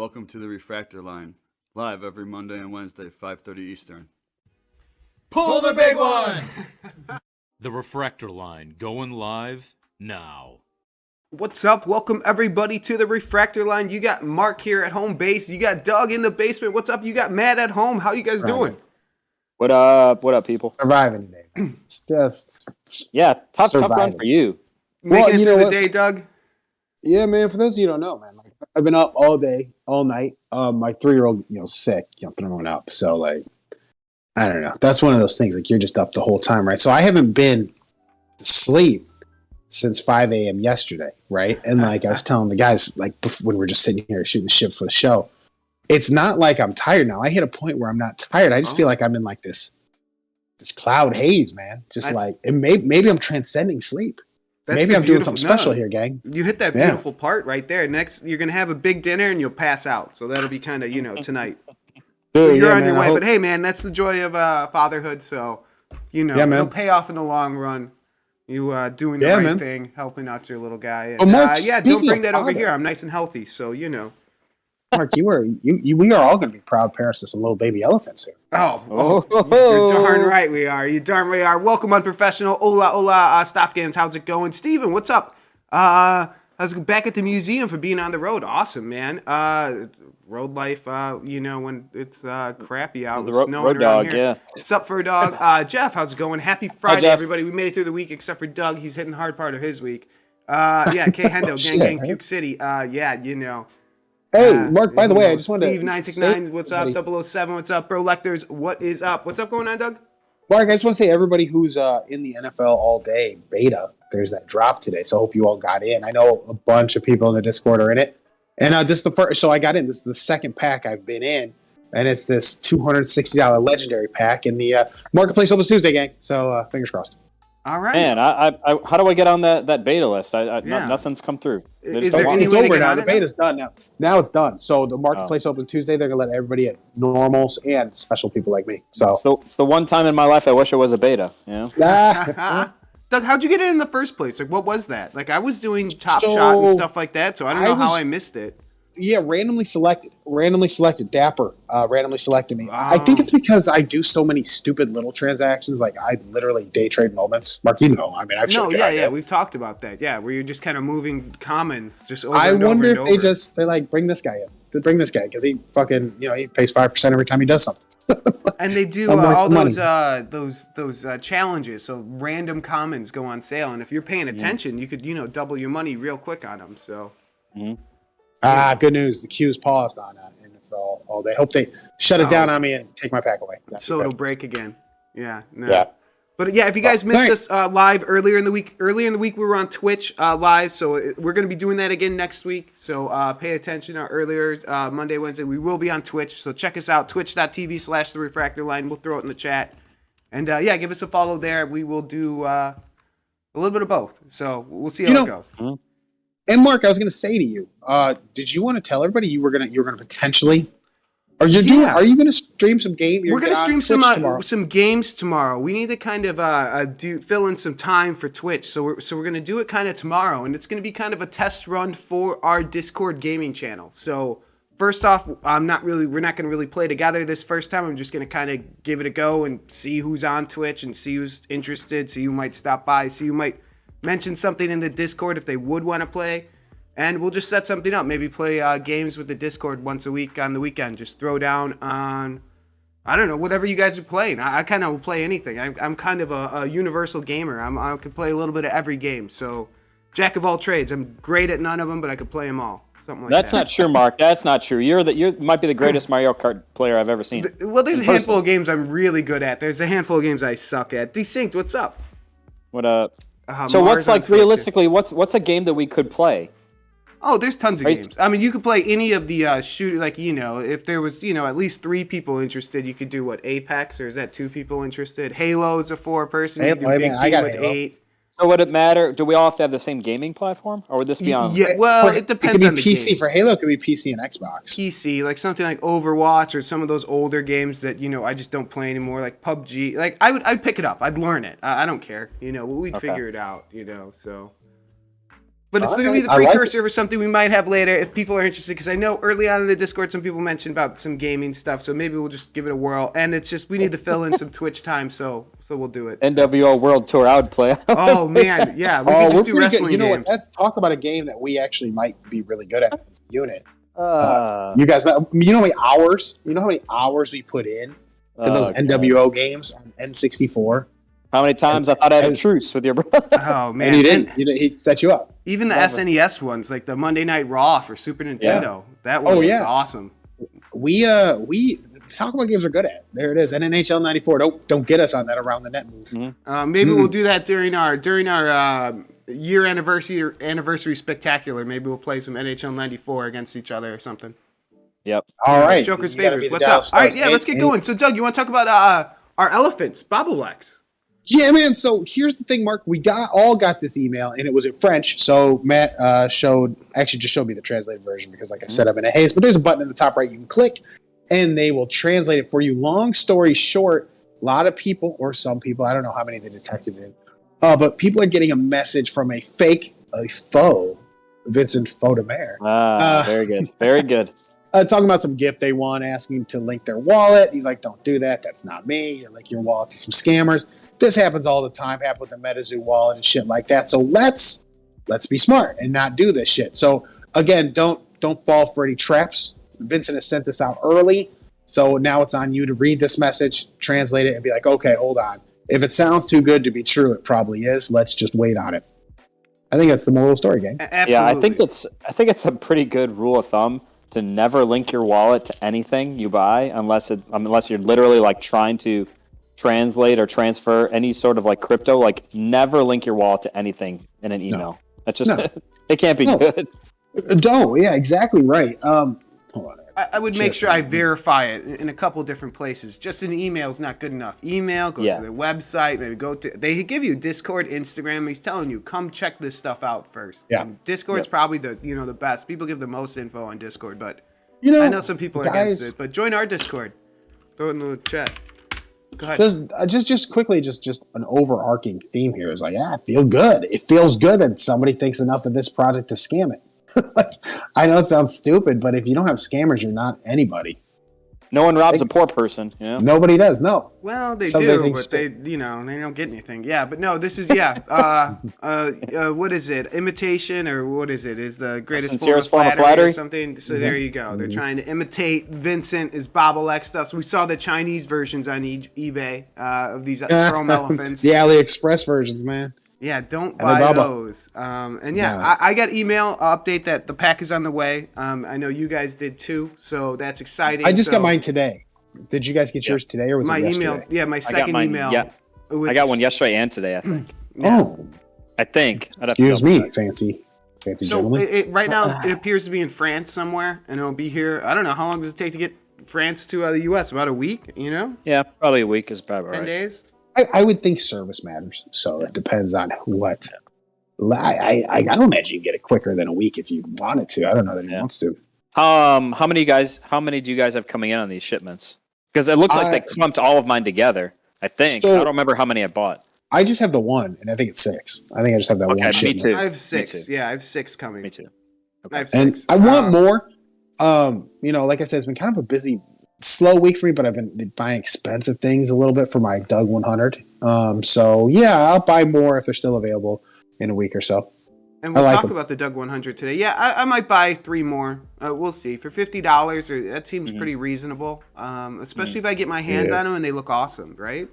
Welcome to the Refractor Line, live every Monday and Wednesday, 5:30 Eastern. Pull the big one! The Refractor Line, going live now. What's up? Welcome everybody to the Refractor Line. You got Mark here at home base. You got Doug in the basement. What's up? You got Matt at home. How you guys doing? What up? What up, people? Surviving today. It's just tough surviving. run for you. Making it through the day, Doug? Yeah, man. For those of you who don't know, man, like, I've been up all day, all night. My 3-year-old, sick, throwing up. So, like, I don't know. That's one of those things. Like, you're just up the whole time, right? So I haven't been to sleep since 5 a.m. yesterday, right? And like I was telling the guys, like when we're just sitting here shooting the shit for the show, it's not like I'm tired now. I hit a point where I'm not tired. I just feel like I'm in like this cloud haze, man. Just maybe I'm transcending sleep. Maybe I'm doing something special here, gang. You hit that beautiful part right there. Next, you're gonna have a big dinner and you'll pass out. So that'll be kind of tonight. So you're on your way, but hey, man, that's the joy of fatherhood. So it'll pay off in the long run. You doing the right thing, helping out your little guy. And, Mark, don't bring that over here. I'm nice and healthy, so Mark, we are all going to be proud parents to some little baby elephants here. You're darn right we are. You darn right we are. Welcome, Unprofessional. Hola, Staff Games. How's it going? Steven, what's up? I was back at the museum for being on the road. Awesome, man. Road life, when it's crappy out. The road dog, here. What's up, Fur Dog? Jeff, how's it going? Happy Friday, Jeff. everybody. We made it through the week, except for Doug. He's hitting the hard part of his week. K Hendo, Gang, Puke City. Hey, Mark, by the way, I just wanted to Steve 969, what's up? 007, what's up? Bro Lectors, what is up? What's up going on, Doug? Mark, I just want to say everybody who's in the NFL all day beta, there's that drop today. So I hope you all got in. I know a bunch of people in the Discord are in it. And this is the first, so I got in. This is the second pack I've been in. And it's this $260 legendary pack. And the marketplace opens Tuesday, gang. So fingers crossed. All right. Man, I how do I get on that beta list? Nothing's come through. Is there any it's way over to get now. on The it beta's done now. Now it's done. So the marketplace opens Tuesday. They're going to let everybody in, normals and special people like me. So it's the one time in my life I wish it was a beta. Doug, how'd you get in the first place? Like, what was that? Like, I was doing Top Shot and stuff like that, so I don't know how I missed it. Yeah, randomly selected. Dapper randomly selected me. Wow. I think it's because I do so many stupid little transactions. Like, I literally day trade moments. Mark, I've showed you. We've talked about that. Yeah, where you're just kind of moving commons just over I and wonder over and if they like, bring this guy in. They bring this guy because he fucking, he pays 5% every time he does something. And they do all those challenges. So random commons go on sale, and if you're paying attention, you could double your money real quick on them. So. Mm-hmm. Good news. The queue's paused on NFL all day. Hope they shut it down on me and take my pack away. So it'll break again. Yeah. No. Yeah. But yeah, if you guys missed us live earlier in the week we were on Twitch live, so we're going to be doing that again next week. So pay attention. Earlier Monday, Wednesday, we will be on Twitch. So check us out, twitch.tv/The Refractor Line. We'll throw it in the chat. And give us a follow there. We will do a little bit of both. So we'll see how it goes. Mm-hmm. And Mark, I was going to say to you, did you want to tell everybody you were going to potentially, are you going to stream some games? We're going to stream some games tomorrow. We need to kind of fill in some time for Twitch, so we're going to do it kind of tomorrow, and it's going to be kind of a test run for our Discord gaming channel. So first off, we're not going to really play together this first time. I'm just going to kind of give it a go and see who's on Twitch and see who's interested, see who might stop by, see who might mention something in the Discord if they would want to play, and we'll just set something up. Maybe play games with the Discord once a week on the weekend. Just throw down on, I don't know, whatever you guys are playing. I kind of will play anything. I'm kind of a universal gamer. I could play a little bit of every game. So, jack of all trades. I'm great at none of them, but I could play them all. Something like That's not true, Mark. That's not true. You might be the greatest Mario Kart player I've ever seen. Well, there's a handful of games I'm really good at. There's a handful of games I suck at. Desynced, what's up? What up? So what's like realistically? What's a game that we could play? Oh, there's tons of games. I mean, you could play any of the shooting. Like if there was at least 3 people interested, you could do Apex, or is that 2 people interested? Halo's a 4-person. You can do big team with 8. So would it matter? Do we all have to have the same gaming platform, or would this be on? Yeah, well, it depends. It could on be the PC game. for Halo. It could be PC and Xbox. PC, like something like Overwatch or some of those older games that I just don't play anymore, like PUBG. Like I'd pick it up. I'd learn it. I don't care. We'd figure it out. So. But it's going to be the precursor for something we might have later if people are interested. Because I know early on in the Discord, some people mentioned about some gaming stuff. So maybe we'll just give it a whirl. And it's just we need to fill in some Twitch time, so we'll do it. NWO World Tour, I would play. Oh man, yeah, we can just do wrestling. You know games. what? Let's talk about a game that we actually might be really good at as a unit. You guys, you know how many hours? You know how many hours we put in to those NWO games on N64? How many times I thought I had a truce with your brother? Oh man, and he didn't. He set you up. Even the SNES ones, like the Monday Night Raw for Super Nintendo, that one was awesome. We talk about games we're good at. There it is. And NHL 94. Don't get us on that around the net move. Mm-hmm. Maybe we'll do that during our year anniversary spectacular. Maybe we'll play some NHL 94 against each other or something. Yep. All right. Joker's favorites. What's up? All right, yeah, let's get going. So, Doug, you want to talk about our elephants, bobbleheads? Yeah, man. So here's the thing, Mark. We all got this email, and it was in French. So Matt just showed me the translated version because, like I said, I'm in a haze. But there's a button in the top right you can click, and they will translate it for you. Long story short, a lot of people, or some people, I don't know how many they detected it in, but people are getting a message from a faux Vincent Faudemer. Very good. Very good. Talking about some gift they won, asking him to link their wallet. He's like, don't do that. That's not me. You link your wallet to some scammers. This happens all the time. Happened with the MetaZoo wallet and shit like that. So let's be smart and not do this shit. So again, don't fall for any traps. Vincent has sent this out early. So now it's on you to read this message, translate it, and be like, okay, hold on. If it sounds too good to be true, it probably is. Let's just wait on it. I think that's the moral of the story, gang. Absolutely. Yeah, I think it's a pretty good rule of thumb to never link your wallet to anything you buy unless you're literally like trying to translate or transfer any sort of like crypto. Like never link your wallet to anything in an email. That's just it can't be good. Don't. Yeah, exactly right. Hold on. I would make sure I verify it in a couple different places. Just an email is not good enough. Email, go to their website, maybe they give you Discord, Instagram. He's telling you, come check this stuff out first. Yeah. And Discord's probably the best. People give the most info on Discord, but I know some people are against it. But join our Discord. Throw it in the chat. Go ahead. Just quickly, just an overarching theme here is like, feel good. It feels good that somebody thinks enough of this project to scam it. I know it sounds stupid, but if you don't have scammers, you're not anybody. No one robs a poor person. You know? Nobody does. No. Well, they do, but they don't get anything. Yeah, but no, this is what is it? Imitation or what is it? Is the greatest form of flattery or something? So there you go. They're trying to imitate Vincent as Bobblehead stuff. So we saw the Chinese versions on eBay of these chrome elephants. The AliExpress versions, man. Yeah, don't buy those. I got email update that the pack is on the way. I know you guys did too, so that's exciting. I just got mine today. Did you guys get yours today, or was it yesterday? Email? Yeah, my second email. Yeah, I got one yesterday and today. I think. I think. Excuse me, fancy gentleman. Right now, it appears to be in France somewhere, and it'll be here. I don't know how long does it take to get France to the U.S. About a week, Yeah, probably a week is probably right. 10 days. I would think service matters, so it depends on what. I don't imagine you get it quicker than a week if you wanted to. I don't know that he wants to. How many do you guys have coming in on these shipments? Because it looks like they clumped all of mine together. I think. I don't remember how many I bought. I just have the one, and I think it's 6. I think I just have that one shipment. Me too. I have 6. Yeah, I have 6 coming. Me too. Okay. I have 6. And I want more. Like I said, it's been kind of a busy, slow week for me, but I've been buying expensive things a little bit for my Doug 100. I'll buy more if they're still available in a week or so. And we'll talk about the Doug 100 today. Yeah, I might buy 3 more. We'll see. For $50, that seems pretty reasonable, especially if I get my hands on them and they look awesome, right?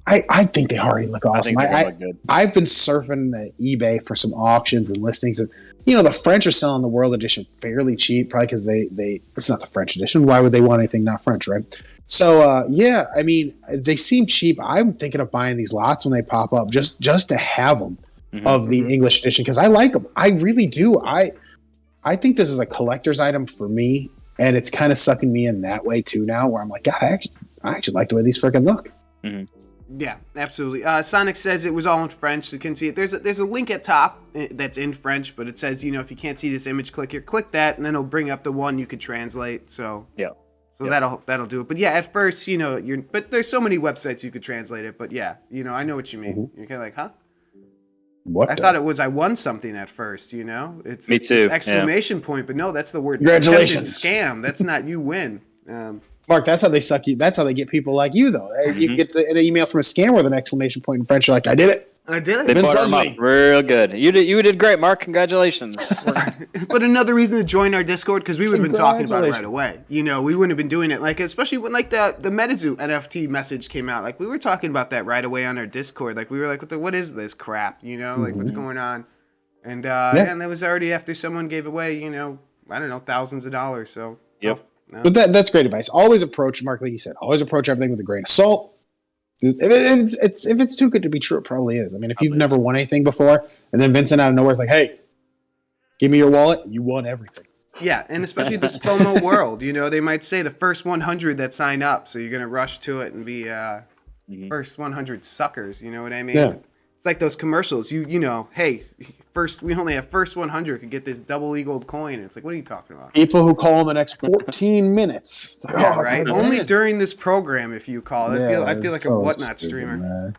I think they already look awesome. Look good. I've been surfing the eBay for some auctions and listings, and the French are selling the World Edition fairly cheap, probably because it's not the French edition. Why would they want anything not French, right? So they seem cheap. I'm thinking of buying these lots when they pop up, just to have them of the English edition because I like them. I really do. I think this is a collector's item for me, and it's kind of sucking me in that way too now, where I'm like, God, I actually like the way these freaking look. Mm-hmm. Yeah, absolutely. Sonic says it was all in French, so you can see it. There's a link at top that's in French, but it says, if you can't see this image, click here, click that, and then it'll bring up the one you could translate. So that'll do it. But yeah, at first, but there's so many websites you could translate it. But yeah, I know what you mean. You're kind of like, huh? What? I thought it was I won something at first. You know, it's Me too, it's exclamation point, but no, that's the word. Congratulations. Attempted scam. That's not you win. Mark, that's how they suck you. That's how they get people like you, though. You get an email from a scam with an exclamation point in French. You're like, I did it. I did it. They Vince butter loves him me. up real good. You did great, Mark. Congratulations. But another reason to join our Discord, because we would have been talking about it right Congratulations. away. You know, we wouldn't have been doing it, like, especially when, like, the MetaZoo NFT message came out. Like, we were talking about that right away on our Discord. Like, we were like, what is this crap? You know, like, what's going on? And, and that was already after someone gave away, you know, I don't know, thousands of dollars. So, Yep. But that's great advice. Always approach, Mark, like you said, always approach everything with a grain of salt. If it's too good to be true, it probably is. I mean, if you've never won anything before, and then Vincent out of nowhere is like, hey, give me your wallet, you won everything. yeah, and especially this FOMO world, you know, they might say the first 100 that sign up, so you're going to rush to it and be first 100 suckers, you know what I mean? Yeah. It's like those commercials, you know, hey, we only have first 100 could get this double eagled coin. It's like, what are you talking about? People who call in the next 14 minutes. It's like, Yeah, oh, right. man. Only during this program, if you call. I feel it's like a so whatnot stupid, streamer. man.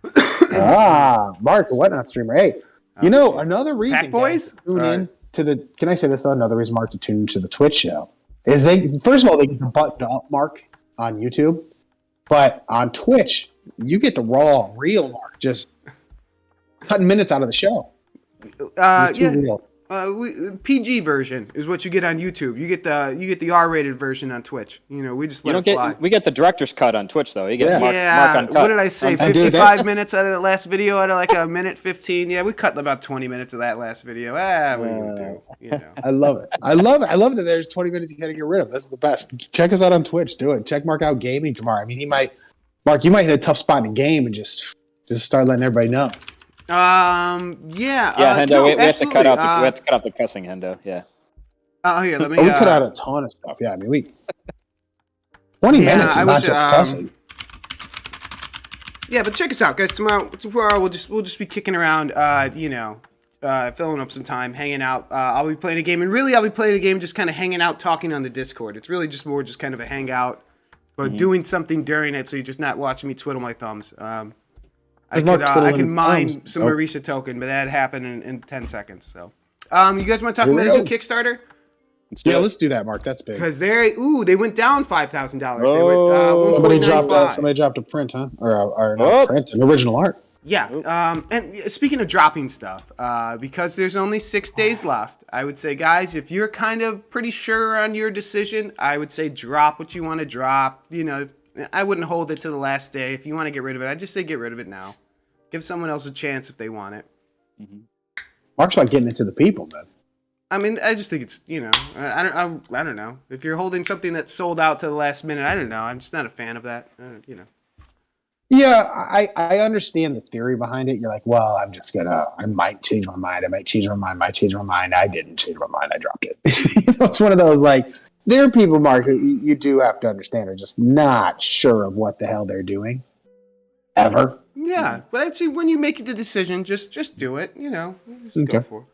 Mark, the whatnot streamer. Hey, you know, another reason Pack Boys? guys, to tune in to the. Can I say this though? Another reason, Mark, to tune into the Twitch show is they first of all they get the button up Mark on YouTube, but on Twitch you get the raw, real Mark, just cutting minutes out of the show. It's too real. PG version is what you get on YouTube. You get the R-rated version on Twitch. You know, we just let it fly. We get the director's cut on Twitch though. You get Mark uncut. What did I say? And dude, 55 minutes out of the last video, out of like a minute 15. Yeah, we cut about 20 minutes of that last video. What are you gonna do? You know. I love it. I love that there's 20 minutes you gotta get rid of. That's the best. Check us out on Twitch. Do it. Check Mark out gaming tomorrow. I mean, Mark, you might hit a tough spot in a game and just start letting everybody know. Yeah. Hendo, no, we have to cut absolutely. out we have to cut out the cussing, Hendo. Yeah. Oh yeah, let me. We cut out a ton of stuff. Yeah, I mean, 20 minutes is not just cussing. Yeah, but check us out, guys. Tomorrow we'll just be kicking around. Filling up some time, hanging out. I'll be playing a game, and really, I'll be playing a game, just kind of hanging out, talking on the Discord. It's really just kind of a hangout, but doing something during it, so you're just not watching me twiddle my thumbs. I can mine some Marisha token, but that happened in 10 seconds. So, you guys want to talk about KickStarter? Let's do that, Mark. That's big. Because they went down $5,000. Somebody dropped a print, huh? Or not print, an original art. Yeah. And speaking of dropping stuff, because there's only 6 days left, I would say, guys, if you're kind of pretty sure on your decision, I would say drop what you want to drop. You know, I wouldn't hold it to the last day. If you want to get rid of it, I'd just say get rid of it now. Give someone else a chance if they want it. Mark's about getting it to the people, man. I mean, I just think it's, you know, I don't know. If you're holding something that's sold out to the last minute, I don't know. I'm just not a fan of that, you know. Yeah, I understand the theory behind it. You're like, well, I might change my mind. I might change my mind. I didn't change my mind. I dropped it. It's one of those, like, there are people, Mark, that you do have to understand are just not sure of what the hell they're doing. Ever. Yeah, but I'd say when you make the decision, just do it, you know. Just go for it.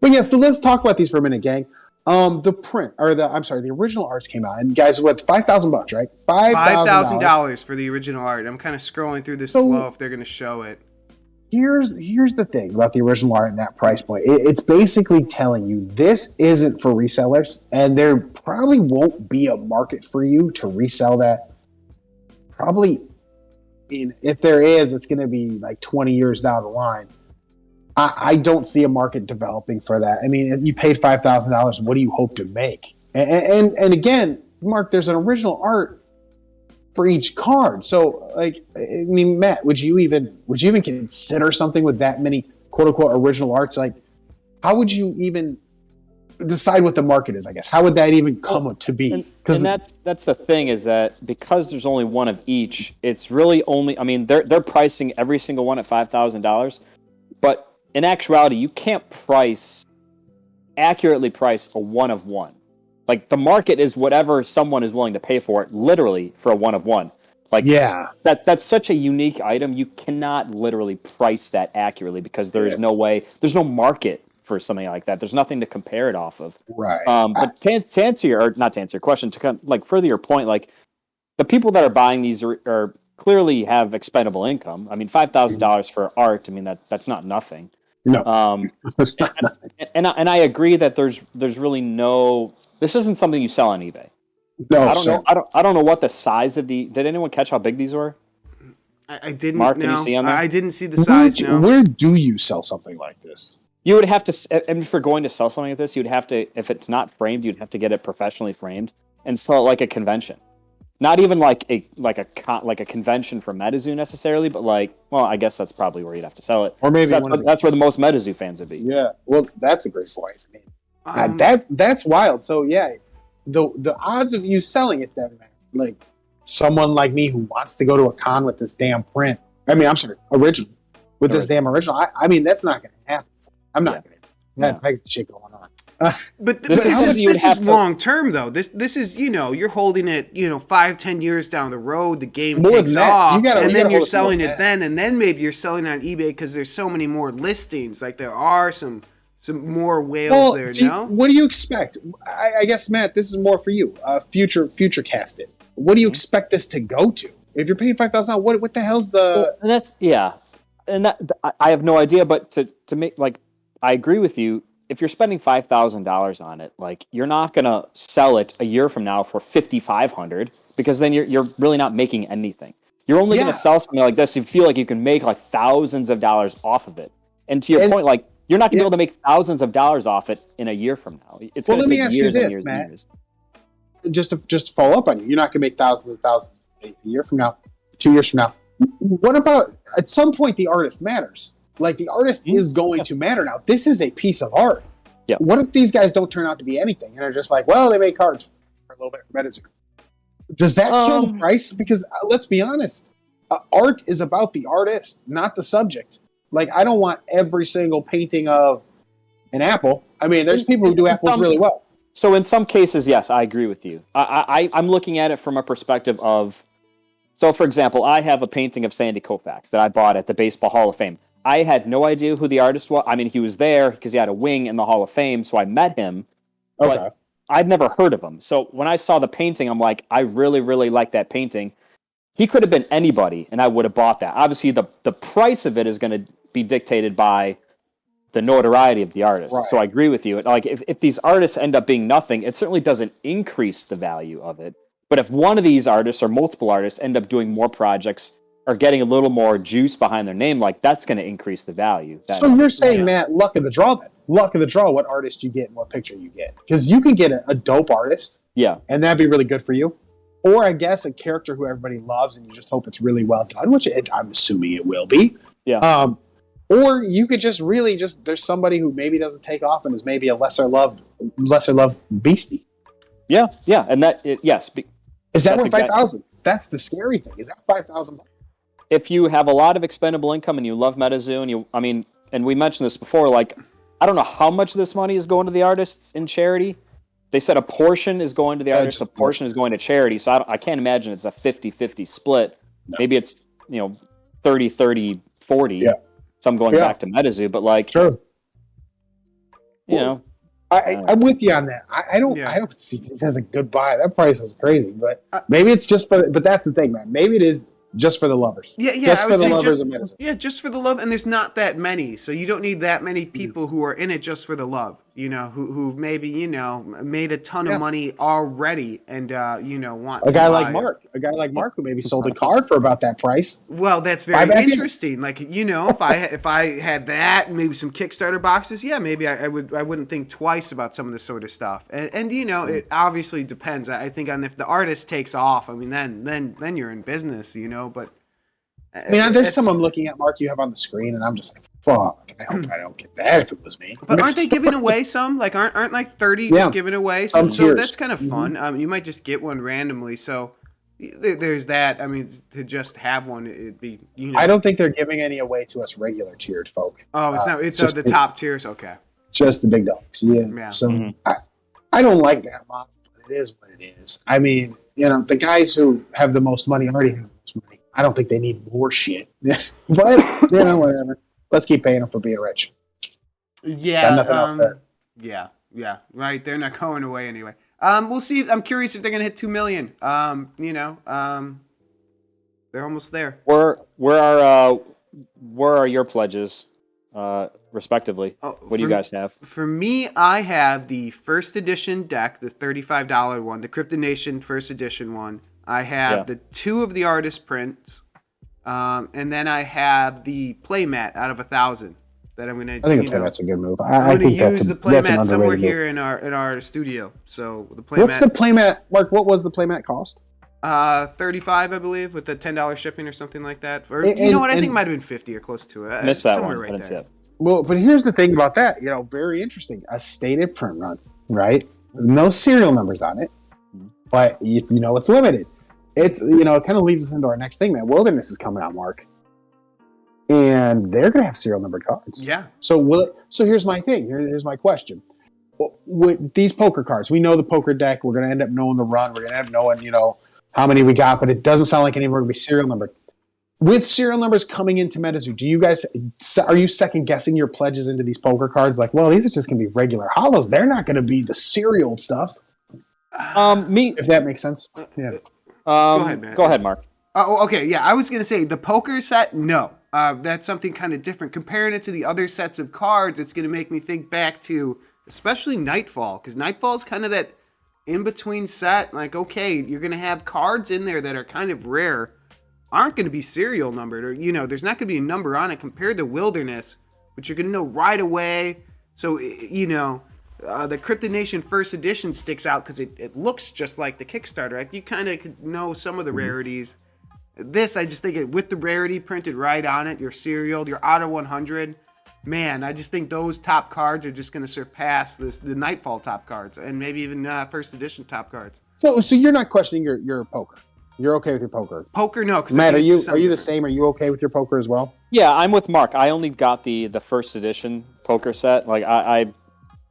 Well, yeah, so let's talk about these for a minute, gang. The original arts came out, and guys, what, $5,000, right? $5,000 for the original art. I'm kind of scrolling through this slow if they're going to show it. Here's the thing about the original art and that price point. It's basically telling you this isn't for resellers, and there probably won't be a market for you to resell that. Probably, I mean, if there is, it's going to be like 20 years down the line. I don't see a market developing for that. I mean, if you paid $5,000, what do you hope to make? And again, Mark, there's an original art for each card. So, like, I mean, Matt, would you even consider something with that many quote unquote original arts? Like, how would you even decide what the market is? I guess how would that even come to be? And that's the thing, is that because there's only one of each, it's really only. I mean, they're pricing every single one at $5,000, but in actuality, you can't accurately price a one of one. Like, the market is whatever someone is willing to pay for it, literally, for a one of one. Like, yeah, that's such a unique item. You cannot literally price that accurately because there is no way. There's no market for something like that. There's nothing to compare it off of. Right. But not to answer your question, to kind of, like, further your point, like, the people that are buying these are clearly have expendable income. I mean, $5,000 for art. I mean, that's not nothing. No, it's not. And I agree that there's really no. This isn't something you sell on eBay. No, I don't sir. know. I don't know what the size of the. Did anyone catch how big these were? I didn't. Mark, can you no, see on there? I didn't see the size. No. Where do you sell something like this? You would have to, and if you're going to sell something like this, you'd have to, if it's not framed, you'd have to get it professionally framed and sell it like a convention. Not even like a convention for MetaZoo necessarily, but like, well, I guess that's probably where you'd have to sell it. Or maybe that's where the most MetaZoo fans would be. Yeah, well, that's a great point. I mean, that's wild. So yeah, the odds of you selling it then, man, like someone like me who wants to go to a con with this damn print. I mean, I'm sorry, original with this damn original. I mean, that's not going to happen. I'm not going to. That's shit going on. But This is long term though. This is, you're holding it 5-10 years down the road. The game takes off, and then you're selling it then, and then maybe you're selling it on eBay because there's so many more listings. Like there are some more whales there. No, what do you expect? I guess Matt, this is more for you. Future cast it. What do you expect this to go to? If you're paying $5,000, what the hell's the? And that's and that I have no idea. But to make I agree with you. If you're spending $5,000 on it, like you're not gonna sell it a year from now for $5,500 because then you're really not making anything. You're only gonna sell something like this if you feel like you can make like thousands of dollars off of it. And to your point, like you're not gonna be able to make thousands of dollars off it in a year from now. It's gonna take years and years and years. Just to follow up on you, you're not gonna make thousands a year from now, 2 years from now. What about at some point the artist matters? Like the artist is going to matter now. This is a piece of art. Yeah. What if these guys don't turn out to be anything and are just like, well, they make cards for a little bit for MetaZoo? Does that kill the price? Because let's be honest, art is about the artist, not the subject. Like I don't want every single painting of an apple. I mean, there's people who do apples really well. So in some cases, yes, I agree with you. I'm looking at it from a perspective of, so for example, I have a painting of Sandy Koufax that I bought at the Baseball Hall of Fame. I had no idea who the artist was. I mean, he was there because he had a wing in the Hall of Fame, so I met him. But I'd never heard of him. So when I saw the painting, I'm like, I really, really like that painting. He could have been anybody, and I would have bought that. Obviously, the price of it is going to be dictated by the notoriety of the artist. Right. So I agree with you. Like, if these artists end up being nothing, it certainly doesn't increase the value of it. But if one of these artists or multiple artists end up doing more projects or getting a little more juice behind their name, like that's going to increase the value. So you're saying, Matt, luck of the draw then? Luck of the draw, what artist you get and what picture you get. Because you can get a dope artist, and that'd be really good for you. Or I guess a character who everybody loves and you just hope it's really well done, which I'm assuming it will be. Yeah. Or you could just really there's somebody who maybe doesn't take off and is maybe a lesser loved beastie. Yeah, and yes. Is that worth 5,000? That's the scary thing. Is that 5,000? If you have a lot of expendable income and you love MetaZoo, and we mentioned this before, like, I don't know how much of this money is going to the artists in charity. They said a portion is going to the artists, a portion is going to charity. So I can't imagine it's a 50-50 split. No. Maybe it's, 30-30-40. Yeah. Some going back to MetaZoo, but I'm with you on that. I don't see this as a good buy. That price is crazy, but maybe it's just but that's the thing, man. Maybe it is just for the lovers. Just for the lovers of MetaZoo. Yeah, just for the love, and there's not that many, so you don't need that many people who are in it just for the love. Who've maybe made a ton of money already, and want a guy like Mark who maybe sold a card for about that price. Well, that's very interesting. Like if I had that, maybe some Kickstarter boxes, maybe I wouldn't think twice about some of this sort of stuff. And it obviously depends. I think on if the artist takes off. I mean, then you're in business. But I mean, there's some I'm looking at, Mark, you have on the screen, and I'm just like, fuck, I hope I don't get that if it was me. But aren't they giving away some? Like, aren't like 30 just giving away? So that's kind of fun. You might just get one randomly. So there's that. I mean, to just have one, it'd be, I don't think they're giving any away to us regular tiered folk. Oh, it's not. It's just the top tiers? Okay. Just the big dogs. Yeah. So I don't like that model, but it is what it is. I mean, the guys who have the most money already have the most money. I don't think they need more shit. But, whatever. Let's keep paying them for being rich. Yeah. Got nothing else there. Yeah. Right. They're not going away anyway. We'll see. I'm curious if they're going to hit 2 million. They're almost there. Where are your pledges, respectively? Oh, What do you guys have? For me, I have the first edition deck, the $35 one, the Crypto Nation first edition one. I have the 2 of the artist prints, and then I have the playmat out of 1,000 that I'm gonna. I think the playmat's a good move. I'm I gonna think use that's the an underrated playmat somewhere move. here in our studio. So the playmat. What's the playmat? Mark, what was the playmat cost? 35, I believe, with the $10 shipping or something like that. Or you know what? I think it might have been 50 or close to it. Missed that somewhere one. right I didn't see there. it. Well, but here's the thing about that. Very interesting. A stated print run, right? No serial numbers on it, but it's limited. It's it kind of leads us into our next thing, man. Wilderness is coming out, Mark, and they're gonna have serial numbered cards. Yeah. So here's my thing. Here's my question. With these poker cards, we know the poker deck. We're gonna end up knowing the run. We're gonna end up knowing how many we got, but it doesn't sound like any of them are gonna be serial numbered. With serial numbers coming into MetaZoo, are you second guessing your pledges into these poker cards? Like, well, these are just gonna be regular hollows. They're not gonna be the serial stuff. If that makes sense. Yeah. Go ahead, man. Go ahead, Mark. Oh, okay. Yeah, I was going to say the poker set, no. That's something kind of different. Comparing it to the other sets of cards, it's going to make me think back to especially Nightfall, because Nightfall is kind of that in-between set. Like, okay, you're going to have cards in there that are kind of rare, aren't going to be serial numbered, or, there's not going to be a number on it compared to Wilderness, which you're going to know right away. So, the Crypto Nation First Edition sticks out because it looks just like the KickStarter. Like, you kind of could know some of the rarities. This, I just think with the rarity printed right on it, you're serialed, you're out of 100. Man, I just think those top cards are just going to surpass the Nightfall top cards and maybe even First Edition top cards. So you're not questioning your poker. You're okay with your poker. Poker, no. Matt, are you the same? Are you okay with your poker as well? Yeah, I'm with Mark. I only got the First Edition poker set. Like I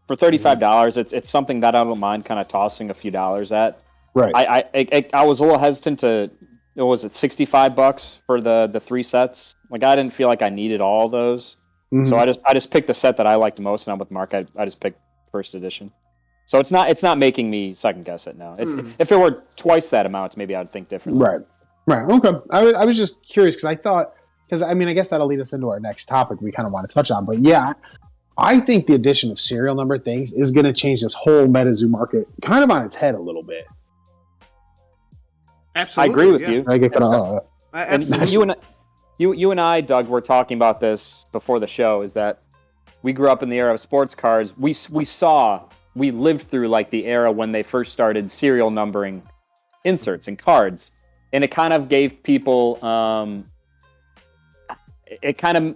for $35, it's something that I don't mind kind of tossing a few dollars at. Right. I was a little hesitant to. Was it $65 for the 3 sets? Like I didn't feel like I needed all those, so I just picked the set that I liked the most, and I'm with Mark. I just picked First Edition. So it's not making me second guess it now. It's if it were twice that amount, maybe I'd think differently. Right. Okay. I was just curious because I guess that'll lead us into our next topic we kind of want to touch on. But yeah, I think the addition of serial number things is going to change this whole MetaZoo market kind of on its head a little bit. Absolutely, I agree with you. I get And you and I, Doug, were talking about this before the show. Is that we grew up in the era of sports cards. We lived through like the era when they first started serial numbering inserts and cards, and it kind of gave people. It kind of,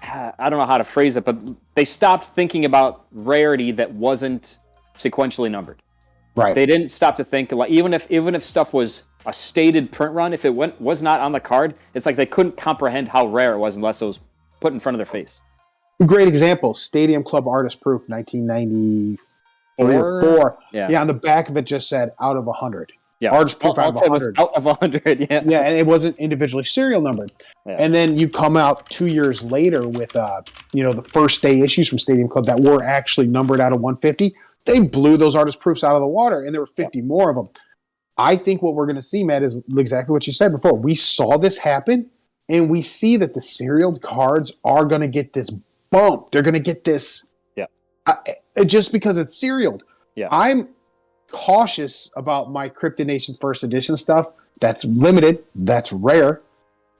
I don't know how to phrase it, but they stopped thinking about rarity that wasn't sequentially numbered. Right. They didn't stop to think like even if stuff was a stated print run, if it was not on the card, it's like they couldn't comprehend how rare it was unless it was put in front of their face. Great example: Stadium Club Artist Proof, 1994. Yeah. On the back of it just said out of 100. Yeah, Artist Proof out of 100. Out of 100. Yeah. Yeah, and it wasn't individually serial numbered. Yeah. And then you come out 2 years later with the first day issues from Stadium Club that were actually numbered out of 150. They blew those artist proofs out of the water, and there were 50 more of them. I think what we're going to see, Matt, is exactly what you said before. We saw this happen, and we see that the serialed cards are going to get this bump. They're going to get this just because it's serialed. Yeah. I'm cautious about my Crypto Nation First Edition stuff. That's limited. That's rare.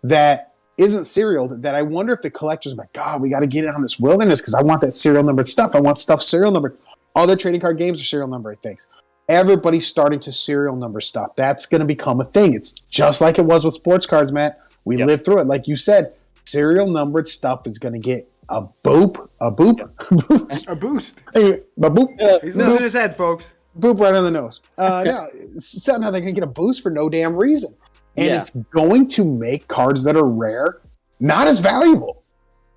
That isn't serialed. That I wonder if the collectors are like, God, we got to get in on this Wilderness because I want that serial numbered stuff. I want stuff serial numbered. Other trading card games are serial numbering things. Everybody's starting to serial number stuff. That's going to become a thing. It's just like it was with sports cards, Matt. We lived through it. Like you said, serial numbered stuff is going to get a boost. A boost. Hey, a boop. He's losing his head, folks. Boop right on the nose. No, somehow they're going to get a boost for no damn reason. And it's going to make cards that are rare not as valuable.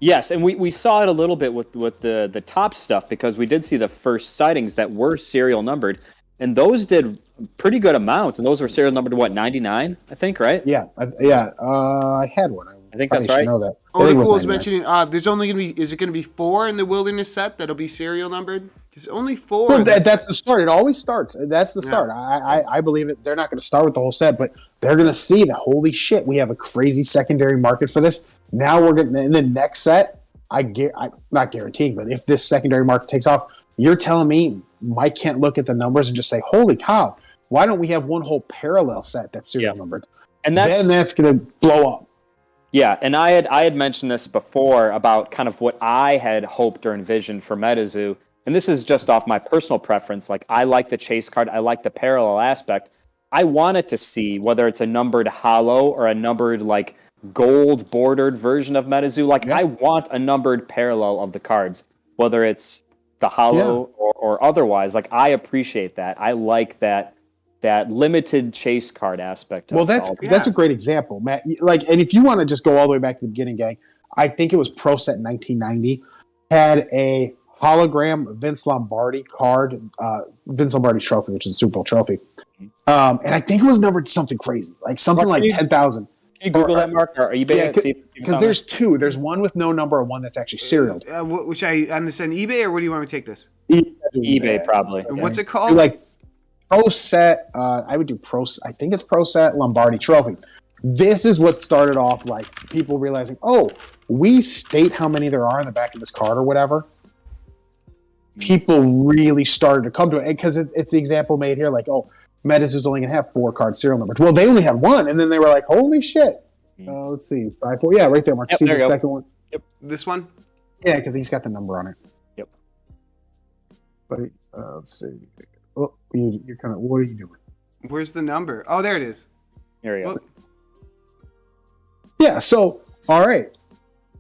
Yes, and we saw it a little bit with the top stuff because we did see the first sightings that were serial numbered, and those did pretty good amounts, and those were serial numbered to what, 99, I think, right? Yeah. I had one. I think that's right. Know that. Oh, Nicole was mentioning there's only going to be, is it going to be 4 in the Wilderness set that'll be serial numbered? There's only 4. Well, that's the start. It always starts. That's the start. I believe it. They're not going to start with the whole set, but they're going to see that, holy shit, we have a crazy secondary market for this. Now we're going to, in the next set, I'm not guaranteeing, but if this secondary market takes off, you're telling me Mike can't look at the numbers and just say, holy cow, why don't we have one whole parallel set that's serial numbered? And that's going to blow up. Yeah, and I had mentioned this before about kind of what I had hoped or envisioned for MetaZoo. And this is just off my personal preference. Like, I like the chase card. I like the parallel aspect. I wanted to see whether it's a numbered hollow or a numbered, like, gold bordered version of MetaZoo. Like, I want a numbered parallel of the cards, whether it's the hollow or otherwise. Like, I appreciate that. I like that limited chase card aspect. Well, that's a great example, Matt. Like, and if you want to just go all the way back to the beginning, gang, I think it was Pro Set 1990 had a hologram Vince Lombardi card, Vince Lombardi trophy, which is a Super Bowl trophy. And I think it was numbered something crazy, like something like 10,000. Can you Google that, Mark? Or are you because there's two. There's one with no number and one that's actually serial. Which I understand, eBay, or where do you want me to take this? eBay probably. And what's it called? Like Pro Set, I would do I think it's Pro Set Lombardi trophy. This is what started off like people realizing, oh, we state how many there are in the back of this card or whatever. People really started to come to it because it's the example made here, like, oh, MetaZoo's only going to have 4 cards serial numbers. Well, they only had 1, and then they were like, holy shit. Let's see, 5, 4. Yeah, right there, Mark. Yep, see the second one? Yep. This one? Yeah, because he's got the number on it. Yep. But let's see. Oh, you're kind of, what are you doing? Where's the number? Oh, there it is. Here we go. Yeah, so, all right.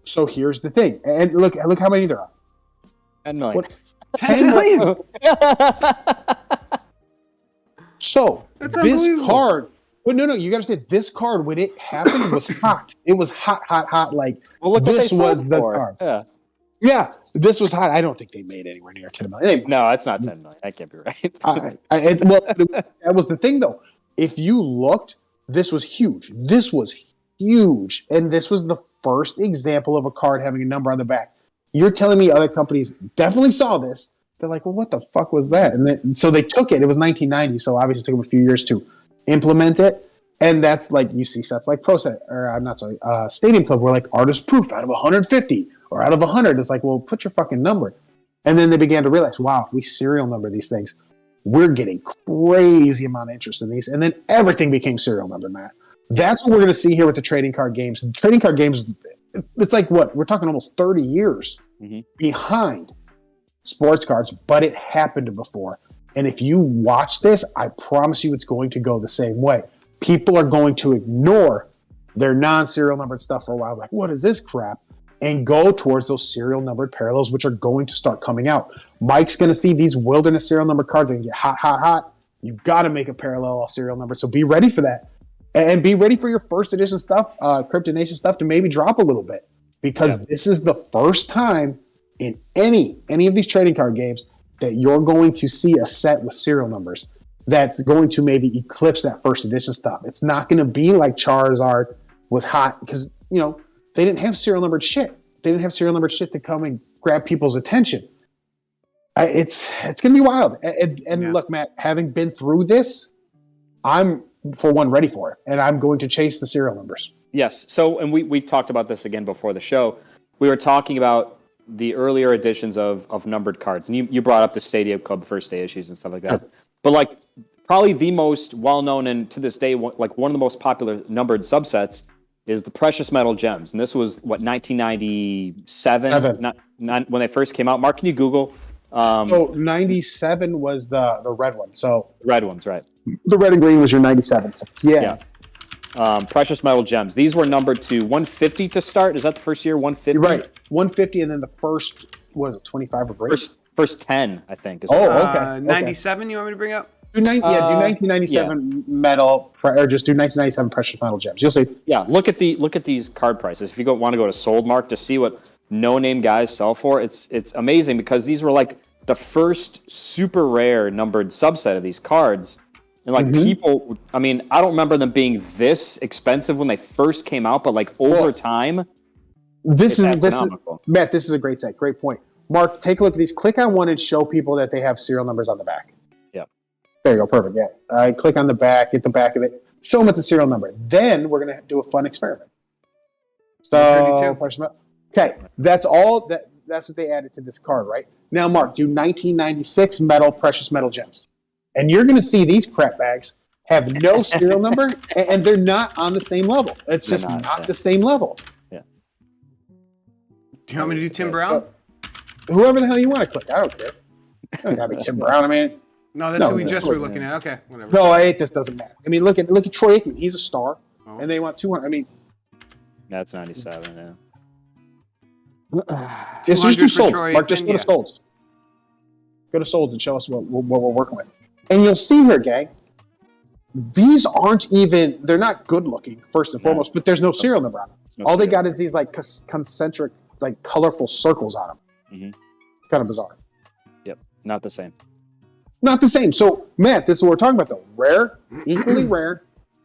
So here's the thing. And look how many there are. 10 million. What? 10 million? So, That's this unbelievable. card, but no, you got to understand, this card, when it happened, was hot. It was hot. Like, Well, look this what they was sold the for. card. Yeah, this was hot. I don't think they made anywhere near 10 million. No, it's not 10 million. That can't be right. That was the thing, though. If you looked, this was huge. And this was the first example of a card having a number on the back. You're telling me other companies definitely saw this. They're like, well, what the fuck was that? And so they took it. It was 1990, so obviously it took them a few years to implement it. And that's like, you see sets like Stadium Club, where like artist proof out of 150 or out of 100. It's like, well, put your fucking number. And then they began to realize, wow, if we serial number these things, we're getting crazy amount of interest in these. And then everything became serial numbered, Matt. That's what we're going to see here with the trading card games. The trading card games, it's like what? We're talking almost 30 years behind sports cards, but it happened before. And if you watch this, I promise you it's going to go the same way. People are going to ignore their non-serial numbered stuff for a while, like, what is this crap? And go towards those serial numbered parallels, which are going to start coming out. Mike's going to see these wilderness serial numbered cards and get hot. You've got to make a parallel all serial numbered. So be ready for that. And be ready for your first edition stuff, Crypto Nation stuff, to maybe drop a little bit. Because this is the first time in any of these trading card games that you're going to see a set with serial numbers that's going to maybe eclipse that first edition stuff. It's not going to be like Charizard was hot because, they didn't have serial numbered shit. They didn't have serial numbered shit to come and grab people's attention. It's going to be wild. And look, Matt, having been through this, I'm, for one, ready for it. And I'm going to chase the serial numbers. Yes. So, and we talked about this again before the show. We were talking about the earlier editions of numbered cards. And you brought up the Stadium Club first day issues and stuff like that. But like probably the most well-known and to this day, like one of the most popular numbered subsets is the Precious Metal Gems. And this was, 1997? Not when they first came out. Mark, can you Google? So 97 was the red one. So red ones, right. The red and green was your 97 sets. Yeah. Precious Metal Gems. These were numbered to 150 to start. Is that the first year, 150? You're right. 150, and then the first, what is it, 25 or greater? First 10, I think. Okay. 97 you want me to bring up? Do 1997 metal, or just do 1997 Precious Metal Gems. You'll see. Yeah, look at these card prices. If you want to go to Sold Mark to see what no-name guys sell for, it's amazing because these were like the first super rare numbered subset of these cards. And like people, I mean, I don't remember them being this expensive when they first came out, but like over time, this is astronomical. Matt, this is a great set. Great point. Mark, take a look at these. Click on one and show people that they have serial numbers on the back. Yep. There you go. Perfect. Yeah. Click on the back, get the back of it. Show them it's a serial number. Then we're going to do a fun experiment. So, okay. That's all. That's what they added to this card, right? Now, Mark, do 1996 metal, precious metal gems. And you're going to see these crap bags have no serial number, and they're not on the same level. It's just not the same level. Yeah. Do you want me to do Tim Brown? Whoever the hell you want to click. I don't care. I don't gotta be Tim Brown. I mean, no, that's who we just were looking at. Okay, whatever. No, it just doesn't matter. I mean, look at Troy Aikman. He's a star, and they want 200. I mean, that's 97 now. Just do Solds. Troy Mark, just Aikman, go to Solds. Go to Solds and show us what we're working with. And you'll see here, gang, these aren't even, they're not good looking, first and foremost, but there's no serial number on them. All they got is these like concentric, like colorful circles on them. Mm-hmm. Kind of bizarre. Yep, not the same. Not the same. So, Matt, this is what we're talking about, though. Rare, equally rare,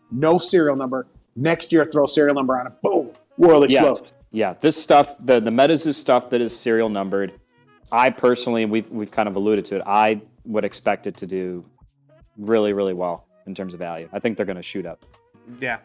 no serial number. Next year, throw a serial number on it. Boom, world explodes. Yes. Yeah, this stuff, the MetaZoo stuff that is serial numbered, I personally, we've kind of alluded to it, I would expect it to do really, really well in terms of value. I think they're going to shoot up. Yeah.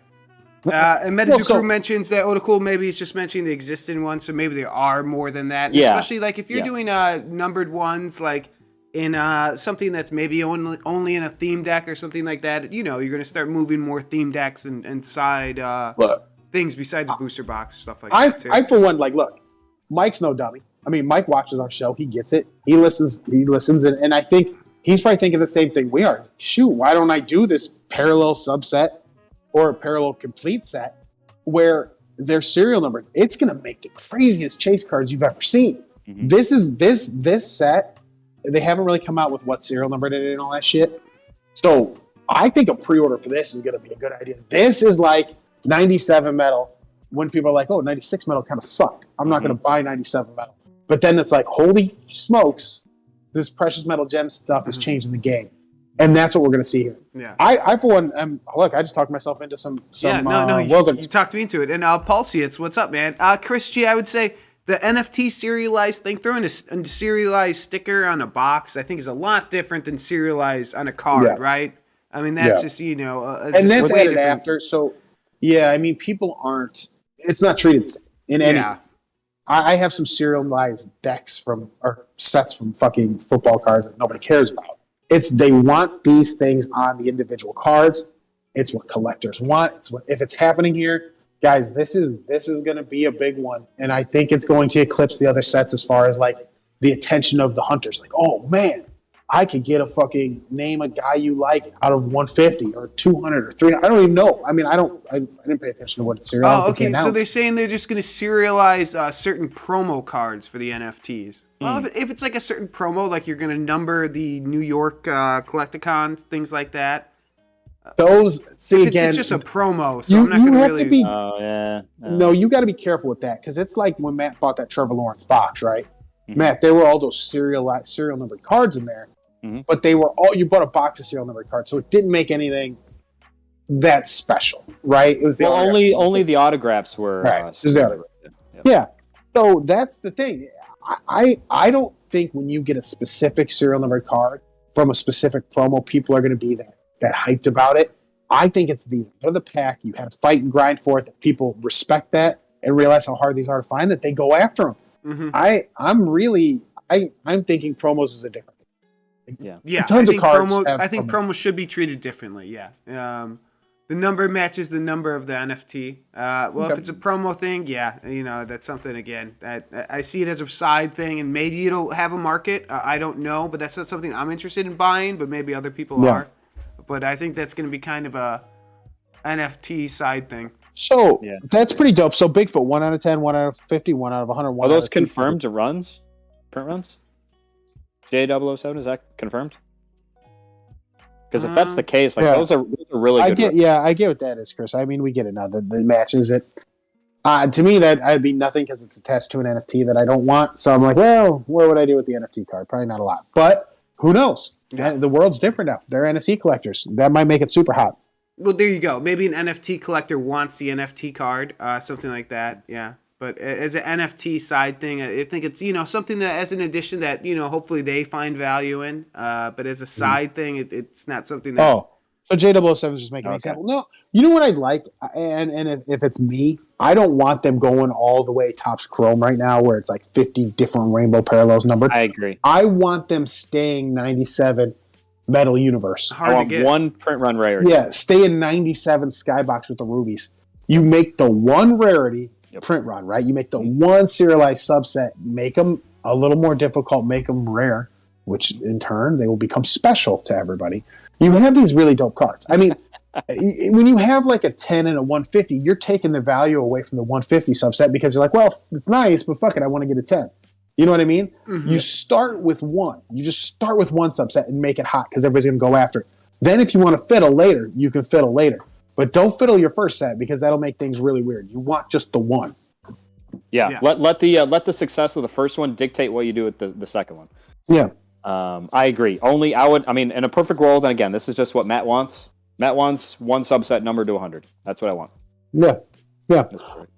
And MetaZoo Crew mentions that Otacool maybe is just mentioning the existing ones, so maybe there are more than that. Yeah. Especially like if you're doing numbered ones, like in something that's maybe only in a theme deck or something like that, you know, you're going to start moving more theme decks and side things besides a booster box, stuff like that too. I, for one, like, look, Mike's no dummy. I mean, Mike watches our show. He gets it. He listens, and I think he's probably thinking the same thing we are. Shoot, why don't I do this parallel subset or a parallel complete set where they're serial numbered? It's going to make the craziest chase cards you've ever seen. Mm-hmm. This set, they haven't really come out with what serial numbered it and all that shit. So I think a pre-order for this is going to be a good idea. This is like 97 metal when people are like, oh, 96 metal kind of sucked. I'm not going to buy 97 metal. But then it's like, holy smokes, this precious metal gem stuff is changing the game. And that's what we're going to see here. Yeah. I for one, look, I just talked myself into some wilderness. You talked me into it. And Paul Seitz, what's up, man? Chris G, I would say the NFT serialized thing, throwing a serialized sticker on a box, I think is a lot different than serialized on a card, right? I mean, that's just, you know. And that's added after. So, yeah, I mean, people aren't, it's not treated in any. I have some serialized decks or sets from fucking football cards that nobody cares about. They want these things on the individual cards. It's what collectors want. If it's happening here, guys, this is going to be a big one, and I think it's going to eclipse the other sets as far as like the attention of the hunters. Like, oh man, I could get a fucking name a guy you like out of 150 or 200 or 300. I don't even know. I mean, I didn't pay attention to what it's serial. Oh, okay. So they're saying they're just going to serialize certain promo cards for the NFTs. Well, if it's like a certain promo, like you're going to number the New York Collecticons, things like that. Those again, it's just a promo, so I'm not going to really. To be, No, you got to be careful with that because it's like when Matt bought that Trevor Lawrence box, right? Mm-hmm. Matt, there were all those serial numbered cards in there, but they were all, you bought a box of serial numbered cards, so it didn't make anything that special, right? It was only the autographs were yeah. So that's the thing. I don't think when you get a specific serial numbered card from a specific promo, people are going to be that hyped about it. I think it's these out of the pack. You had to fight and grind for it. That people respect that and realize how hard these are to find. That they go after them. Mm-hmm. I'm thinking promos is a different thing. Yeah. Tons of cards. I think promos should be treated differently. Yeah. The number matches the number of the NFT. If it's a promo thing, that's something, again, that I see it as a side thing, and maybe it'll have a market. I don't know, but that's not something I'm interested in buying, but maybe other people are. But I think that's going to be kind of a NFT side thing. So that's pretty dope. So Bigfoot, 1 out of 10, 1 out of 50, 1 out of 100. Are those confirmed runs? Print runs? J007, is that confirmed? Because if that's the case, those are really good. I get what that is, Chris. I mean, we get it now. The matches it. To me, that'd be nothing because it's attached to an NFT that I don't want. So I'm like, well, what would I do with the NFT card? Probably not a lot. But who knows? Yeah. The world's different now. They're NFT collectors. That might make it super hot. Well, there you go. Maybe an NFT collector wants the NFT card, something like that. Yeah. But as an NFT side thing, I think it's, something that as an addition that, hopefully they find value in. But as a side thing, it's not something that. Oh, so J007 is just making an example. No, you know what I'd like? And if it's me, I don't want them going all the way Topps Chrome right now where it's like 50 different rainbow parallels numbered. I agree. I want them staying 97 Metal Universe. I want one print run rarity. Yeah, stay in 97 Skybox with the rubies. You make the one rarity print run, right? You make the one serialized subset, make them a little more difficult, make them rare, which in turn they will become special to everybody. You have these really dope cards. I mean, when you have like a 10 and a 150, you're taking the value away from the 150 subset because you're like, well, it's nice, but fuck it, I want to get a 10. You know what I mean? Mm-hmm. You start with one. You just start with one subset and make it hot because everybody's going to go after it. Then if you want to fiddle later, you can fiddle later. But don't fiddle your first set because that'll make things really weird. You want just the one. Yeah. Let the success of the first one dictate what you do with the second one. Yeah. I agree. In a perfect world, and again, this is just what Matt wants. Matt wants one subset number to 100. That's what I want. Yeah. Yeah.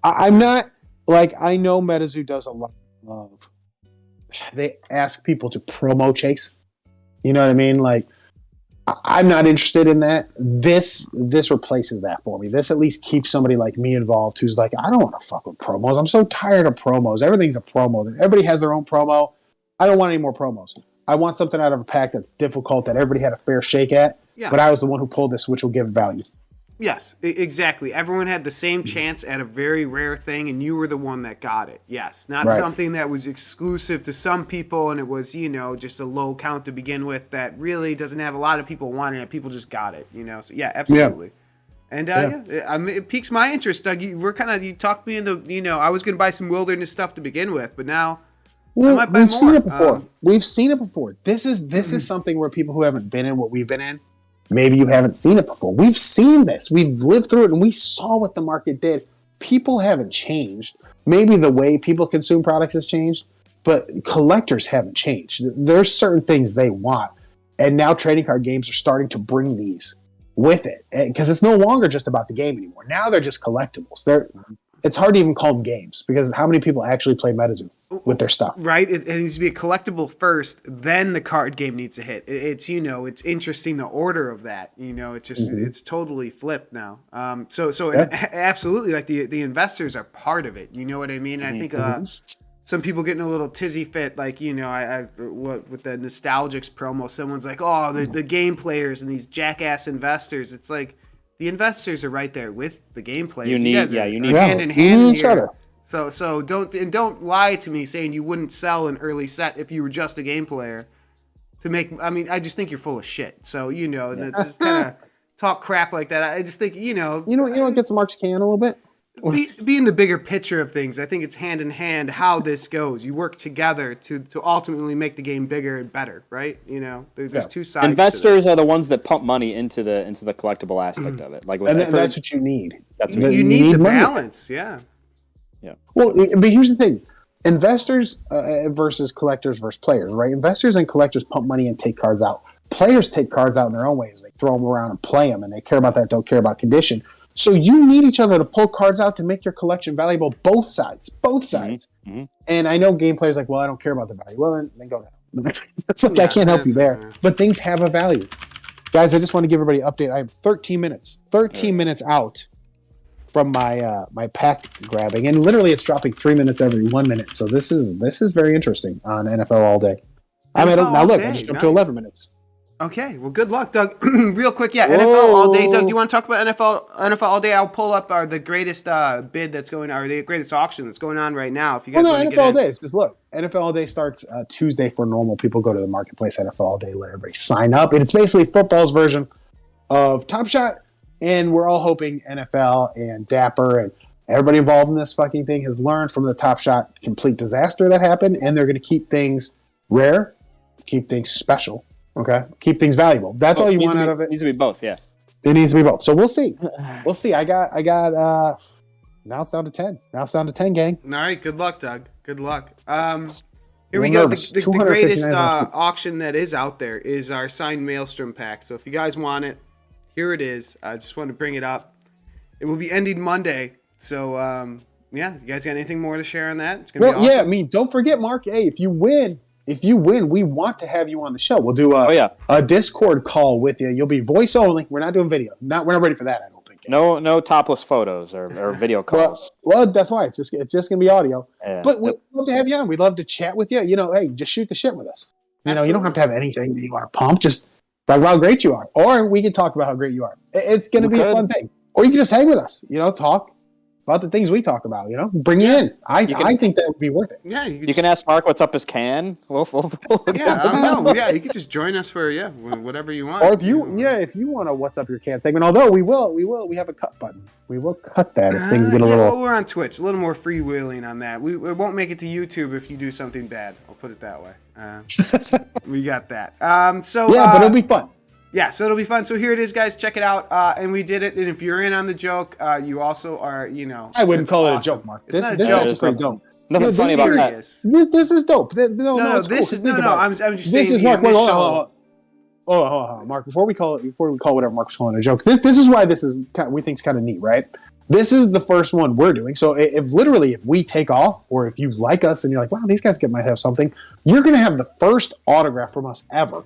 I'm not, I know MetaZoo does a lot of, they ask people to promo chase. You know what I mean? I'm not interested in that. This replaces that for me. This at least keeps somebody like me involved who's like, I don't want to fuck with promos. I'm so tired of promos. Everything's a promo. Everybody has their own promo. I don't want any more promos. I want something out of a pack that's difficult that everybody had a fair shake at. Yeah. But I was the one who pulled this, which will give value. Yes, exactly. Everyone had the same chance at a very rare thing, and you were the one that got it. Yes, not something that was exclusive to some people, and it was, just a low count to begin with that really doesn't have a lot of people wanting it. People just got it, So, yeah, absolutely. Yeah. And, it piques my interest, Doug. You talked me into, I was going to buy some Wilderness stuff to begin with, but now I might buy more. We've seen it before. We've seen it before. This is something where people who haven't been in what we've been in, maybe you haven't seen it before. We've seen this. We've lived through it, and we saw what the market did. People haven't changed. Maybe the way people consume products has changed, but collectors haven't changed. There's certain things they want, and now trading card games are starting to bring these with it because it's no longer just about the game anymore. Now they're just collectibles. It's hard to even call them games because how many people actually play MetaZoo with their stuff? Right. It needs to be a collectible first, then the card game needs to hit. It's it's interesting the order of that. It's just it's totally flipped now. Absolutely, the investors are part of it. You know what I mean? I think some people getting a little tizzy fit, with the Nostalgics promo. Someone's like, oh, the game players and these jackass investors. It's like, the investors are right there with the game players. You need hand in hand each other. So don't lie to me saying you wouldn't sell an early set if you were just a game player to make. I just think you're full of shit. So just kind of talk crap like that. I just think You know what gets Mark's can a little bit. Be in the bigger picture of things. I think it's hand in hand how this goes. You work together to ultimately make the game bigger and better, right? There's two sides. Investors are the ones that pump money into the collectible aspect of it. That's what you need. You need the balance. Yeah. Well, but here's the thing: investors versus collectors versus players, right? Investors and collectors pump money and take cards out. Players take cards out in their own ways. They throw them around and play them, and they care about that. Don't care about condition. So you need each other to pull cards out to make your collection valuable. Both sides. Mm-hmm. And I know game players are like, well, I don't care about the value. Well, then go down. It's like I can't help you there. But things have a value, guys. I just want to give everybody an update. I have 13 minutes. 13 minutes out from my my pack grabbing, and literally it's dropping 3 minutes every 1 minute. So this is very interesting on NFL all day. I just jumped to 11 minutes. Okay, well, good luck, Doug. Real quick, NFL all day. Doug, do you want to talk about NFL all day? I'll pull up the greatest bid that's going on, or the greatest auction that's going on right now. If you guys want to NFL all day. Because look, NFL all day starts Tuesday for normal people. Go to the marketplace. NFL all day. Let everybody sign up, and it's basically football's version of Top Shot. And we're all hoping NFL and Dapper and everybody involved in this fucking thing has learned from the Top Shot complete disaster that happened, and they're going to keep things rare, keep things special. Okay, keep things valuable. That's all you want out of it. It needs to be both, yeah. It needs to be both. So we'll see. We'll see. I got. Now it's down to 10. Now it's down to 10, gang. All right. Good luck, Doug. Good luck. Here we go. The greatest auction that is out there is our signed Maelstrom pack. So if you guys want it, here it is. I just want to bring it up. It will be ending Monday. So Yeah, you guys got anything more to share on that? It's gonna be Well, awesome. yeah, I mean, don't forget, Mark. Hey, if you win, we want to have you on the show. We'll do a Discord call with you. You'll be voice only. We're not doing video. We're not ready for that. I don't think. No topless photos or video calls. Well, that's why it's just gonna be audio. Yeah. But we'd love to have you on. We'd love to chat with you. Hey, just shoot the shit with us. You don't have to have anything that you want to pump. Just talk about how great you are, or we can talk about how great you are. It's gonna be a fun thing. Or you can just hang with us. Talk about the things we talk about. Bring you in. I think that would be worth it. Yeah, you can ask Mark what's up his can. We'll yeah, you could just join us for whatever you want. Or if you want to what's up your can segment. Although we have a cut button. We will cut that as things get a little. Well, we're on Twitch. A little more freewheeling on that. We won't make it to YouTube if you do something bad. I'll put it that way. We got that. But it'll be fun. Yeah, so it'll be fun. So here it is, guys. Check it out. And we did it. And if you're in on the joke, you also are, I wouldn't call it a joke, Mark. This is actually pretty dope. Nothing funny about that. This is dope. No, this is I'm just saying. This is Mark. Hold on, Mark. Before we call whatever Mark was calling a joke, this is why we think is kind of neat, right? This is the first one we're doing. So if we take off, or if you like us and you're like, wow, these guys might have something, you're gonna have the first autograph from us ever.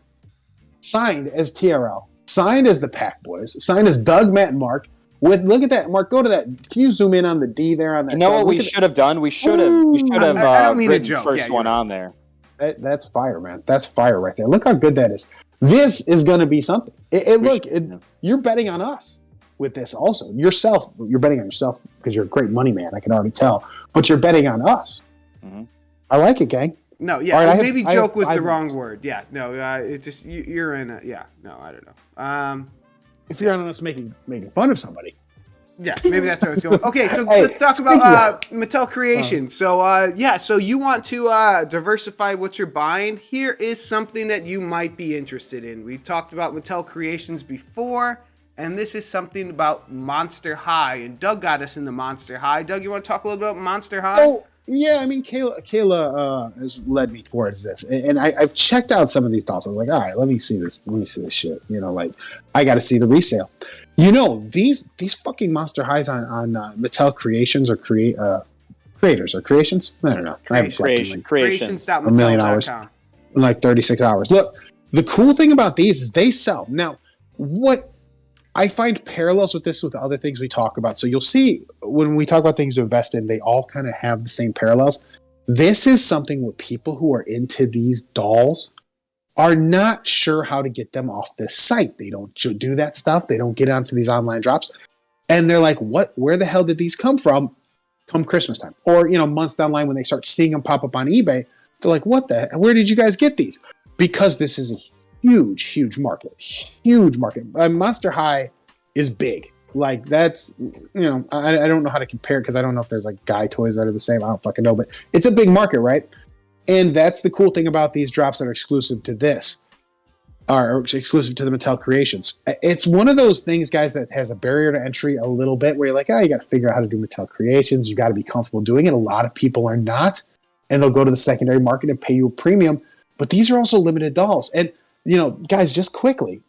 Signed as TRL, signed as the Pack Boys, signed as Doug, Matt, and Mark. Look at that, Mark. Go to that. Can you zoom in on the D there on that? You know what we should have done? We should have written the first one on there. That's fire, man. That's fire right there. Look how good that is. This is going to be something. You're betting on us with this also. Yourself, you're betting on yourself because you're a great money man. I can already tell. But you're betting on us. Mm-hmm. I like it, gang. No, yeah, right, maybe joke was the wrong word. Yeah, no, it just you're in a no, I don't know. If you're on us making fun of somebody. Yeah, maybe that's where it's going. Okay, so let's talk about Mattel Creations. So you want to diversify what you're buying. Here is something that you might be interested in. We've talked about Mattel Creations before, and this is something about Monster High. And Doug got us into Monster High. Doug, you want to talk a little bit about Monster High? Oh, yeah, I mean, Kayla has led me towards this, and I've checked out some of these dolls. I was like, all right, let me see this shit. I got to see the resale. These fucking Monster Highs on Mattel Creations or creators or creations. I don't know. I haven't seen Creations. A million hours, like 36 hours. Look, the cool thing about these is they sell. Now, what I find parallels with this with other things we talk about. So you'll see when we talk about things to invest in, they all kind of have the same parallels. This is something where people who are into these dolls are not sure how to get them off this site. They don't do that stuff. They don't get onto these online drops. And they're like, where the hell did these come from come Christmas time? Or, months down the line when they start seeing them pop up on eBay, they're like, where did you guys get these? Because this is a huge market. Huge market. Monster High is big. Like that's, I don't know how to compare it because I don't know if there's like guy toys that are the same. I don't fucking know, but it's a big market, right? And that's the cool thing about these drops that are exclusive to this, or exclusive to the Mattel Creations. It's one of those things, guys, that has a barrier to entry a little bit where you're like, you got to figure out how to do Mattel Creations. You got to be comfortable doing it. A lot of people are not, and they'll go to the secondary market and pay you a premium. But these are also limited dolls. And guys, just quickly,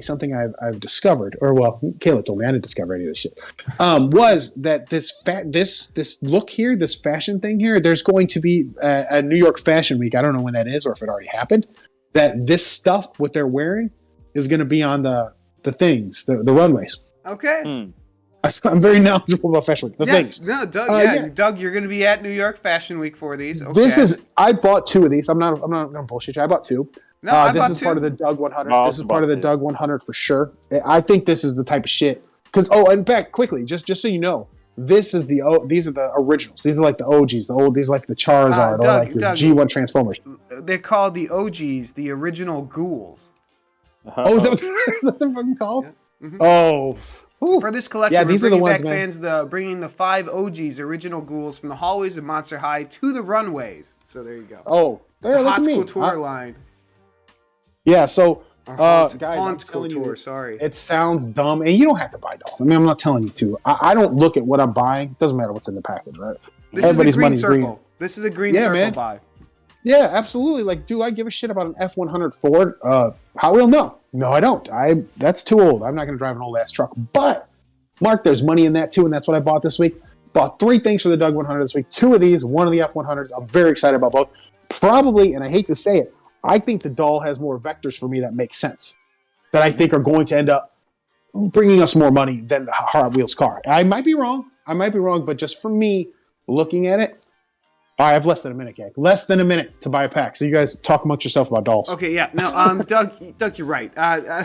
something I've discovered, or Kayla told me, I didn't discover any of this shit, was that this look here, this fashion thing here, there's going to be a New York Fashion Week. I don't know when that is or if it already happened, that this stuff, what they're wearing, is going to be on the things, the runways. Okay. I'm very knowledgeable about Fashion Week. Things. No, Doug, Doug, you're going to be at New York Fashion Week for these. Okay. I bought 2 of these. I'm not going to bullshit you. I bought 2. No, this is part of the Doug 100. This is part of the Doug 100 for sure. I think this is the type of shit. Because in fact, quickly, just so you know, these are the originals. These are like the OGs. These are like the Charizard or like the G1 Transformers. They're called the OGs, the original ghouls. Oh, is that what they're fucking called? Yeah. Mm-hmm. Oh. Ooh. For this collection, these are the ones, fans bringing the 5 OGs, original ghouls, from the hallways of Monster High to the runways. So there you go. Oh, there, look at me. Couture line. Yeah, so guys, Couture, sorry. It sounds dumb, and you don't have to buy dolls. I mean, I'm not telling you to. I don't look at what I'm buying. It doesn't matter what's in the package, right? This is a green circle. This is a green circle buy. Yeah, absolutely. Like, do I give a shit about an F100 Ford? Hot Wheel? No, I don't. That's too old. I'm not going to drive an old ass truck. But Mark, there's money in that too, and that's what I bought this week. Bought 3 things for the Doug 100 this week. 2 of these, 1 of the F100s. I'm very excited about both. Probably, and I hate to say it, I think the doll has more vectors for me that make sense. That I think are going to end up bringing us more money than the Hot Wheels car. I might be wrong. But just for me, looking at it, I have less than a minute, gang. Less than a minute to buy a pack. So you guys talk amongst yourself about dolls. Okay, yeah. No, Doug, you're right.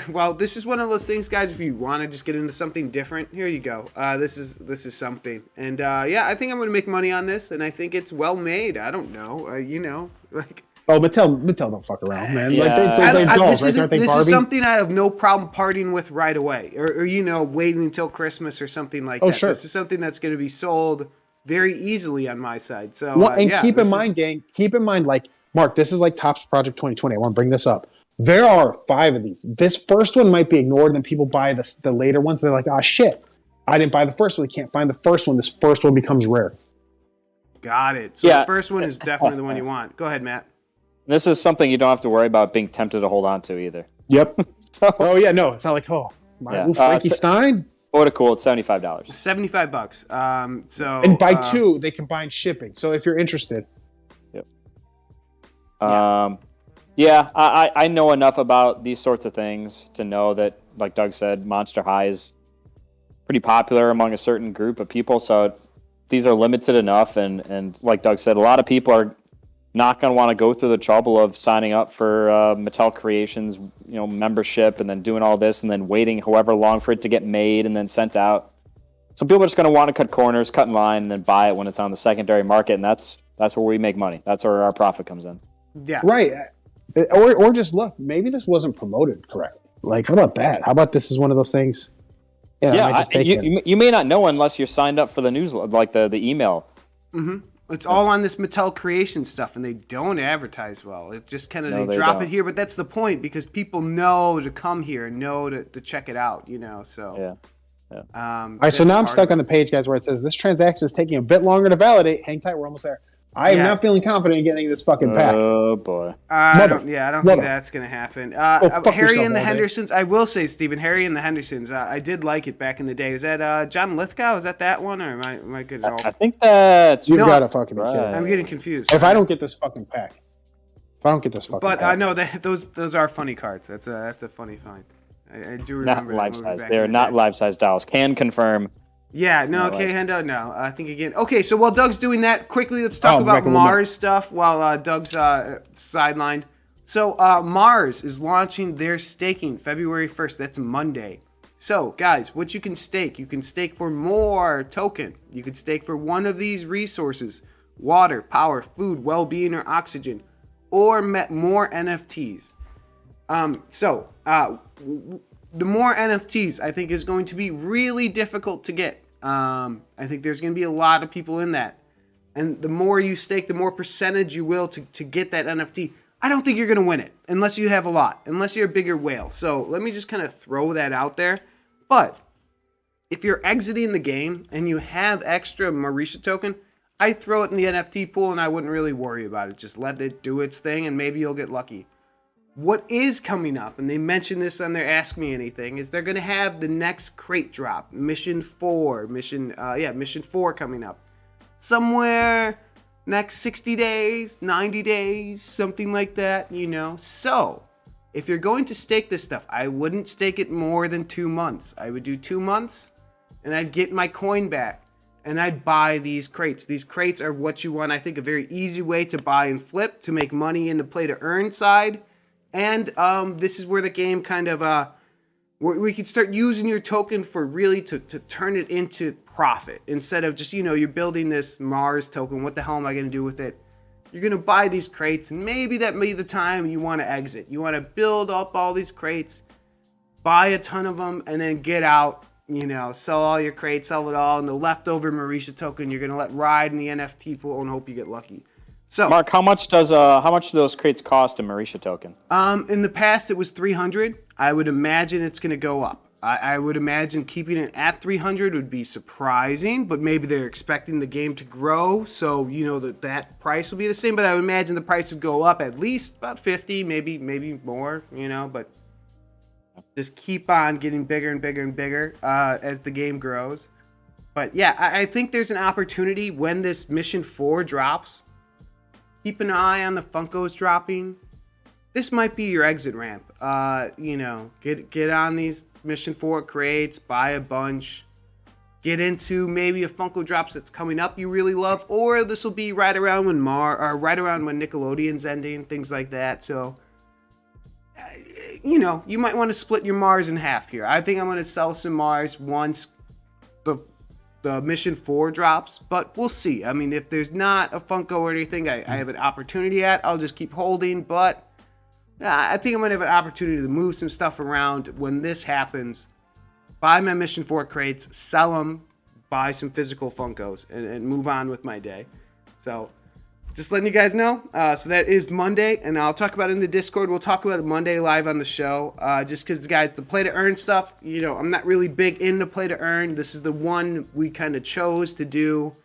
Well, this is one of those things, guys. If you want to just get into something different, here you go. This is something, and yeah, I think I'm going to make money on this, and I think it's well made. I don't know, like. Oh, Mattel don't fuck around, man. Yeah. Like they dolls, right? Aren't they this Barbie? is something I have no problem partying with right away, or waiting until Christmas or something like that. Sure. This is something that's going to be sold very easily on my side. So, Well, and yeah, keep in mind, like, Mark, this is like Topps Project 2020. I want to bring this up. There are 5 of these. This first one might be ignored, and then people buy the later ones. They're like, oh, shit. I didn't buy the first one. They can't find the first one. This first one becomes rare. Got it. So Yeah. the first one is definitely the one you want. Go ahead, Matt. This is something you don't have to worry about being tempted to hold on to either. Yep. So, Oh, yeah, no. It's not like, oh, Yeah. Frankie Stein. order cool, it's $75. $75. So And buy 2, they combine shipping. So if you're interested. Yeah, I know enough about these sorts of things to know that, like Doug said, Monster High is pretty popular among a certain group of people. So these are limited enough, and like Doug said, a lot of people are not going to want to go through the trouble of signing up for Mattel Creations, membership, and then doing all this, and then waiting however long for it to get made and then sent out. So people are just going to want to cut corners, cut in line, and then buy it when it's on the secondary market, and that's where we make money. That's where our profit comes in. yeah. Right. Or just look, maybe this wasn't promoted correctly. Like, how about that? How about this is one of those things? I might just take it. You may not know unless you're signed up for the newsletter, like the email. It's all on this Mattel Creation stuff, and they don't advertise well. It just kind of No, they they drop don't. it here, but that's the point because people know to come here, know to check it out. So Yeah. All right, so now I'm stuck on the page, guys, where it says this transaction is taking a bit longer to validate. Hang tight, we're almost there. I am Yeah. not feeling confident in getting this fucking pack. Oh boy. I don't Mother- think that's gonna happen. fuck Harry yourself and the all day. Hendersons. I will say, Stephen, Harry and the Hendersons. I did like it back in the day. Is that John Lithgow? Is that one, or am I good at all? I think that's You No, gotta fucking be kidding right. me. I'm getting confused. If I don't get this fucking pack, But I know that those are funny cards. That's a funny find. I do not remember that life movie size. back They're in the not day. life size dolls. Can confirm. Yeah, no, No, okay, like- Hendo, no. I think again. Okay, so while Doug's doing that, quickly let's talk Oh, about back a little Mars stuff while Doug's sidelined. So Mars is launching their staking February 1st. That's Monday. So, guys, what you can stake for more token. You can stake for one of these resources: water, power, food, well-being, or oxygen, or more NFTs. The more NFTs, I think, is going to be really difficult to get. I think there's going to be a lot of people in that. And the more you stake, the more percentage you will to get that NFT. I don't think you're going to win it unless you have a lot, unless you're a bigger whale. So let me just kind of throw that out there. But if you're exiting the game and you have extra Marisha token, I'd throw it in the NFT pool and I wouldn't really worry about it. Just let it do its thing and maybe you'll get lucky. What is coming up, and they mentioned this on their Ask Me Anything, is they're going to have the next crate drop, Mission 4 coming up. Somewhere next 60 days, 90 days, something like that, So, if you're going to stake this stuff, I wouldn't stake it more than 2 months. I would do 2 months, and I'd get my coin back, and I'd buy these crates. These crates are what you want, I think, a very easy way to buy and flip, to make money in the play-to-earn side. And this is where the game kind of, where we could start using your token for really to turn it into profit. Instead of just, you're building this Mars token. What the hell am I going to do with it? You're going to buy these crates, and maybe that may be the time you want to exit. You want to build up all these crates, buy a ton of them, and then get out, sell all your crates, sell it all, and the leftover Marisha token you're going to let ride in the NFT pool and hope you get lucky. So, Mark, how much do those crates cost a Marisha token? in the past it was 300. I would imagine it's going to go up. I would imagine keeping it at 300 would be surprising, but maybe they're expecting the game to grow, so that price will be the same. But I would imagine the price would go up at least about 50, maybe more. But just keep on getting bigger and bigger and bigger as the game grows. But yeah, I think there's an opportunity when this Mission 4 drops. Keep an eye on the Funkos dropping. This might be your exit ramp. Get on these Mission 4 crates, buy a bunch. Get into maybe a Funko drops that's coming up you really love, or this will be right around when Nickelodeon's ending, things like that. So, you might want to split your Mars in half here. I think I'm going to sell some Mars once the Mission 4 drops, but we'll see. I mean, if there's not a Funko or anything I have an opportunity at, I'll just keep holding, but I think I'm going to have an opportunity to move some stuff around when this happens. Buy my Mission 4 crates, sell them, buy some physical Funkos, and move on with my day. So, just letting you guys know. So that is Monday, and I'll talk about it in the Discord. We'll talk about it Monday live on the show. Just because, guys, the play to earn stuff, I'm not really big into play to earn. This is the one we kind of chose to do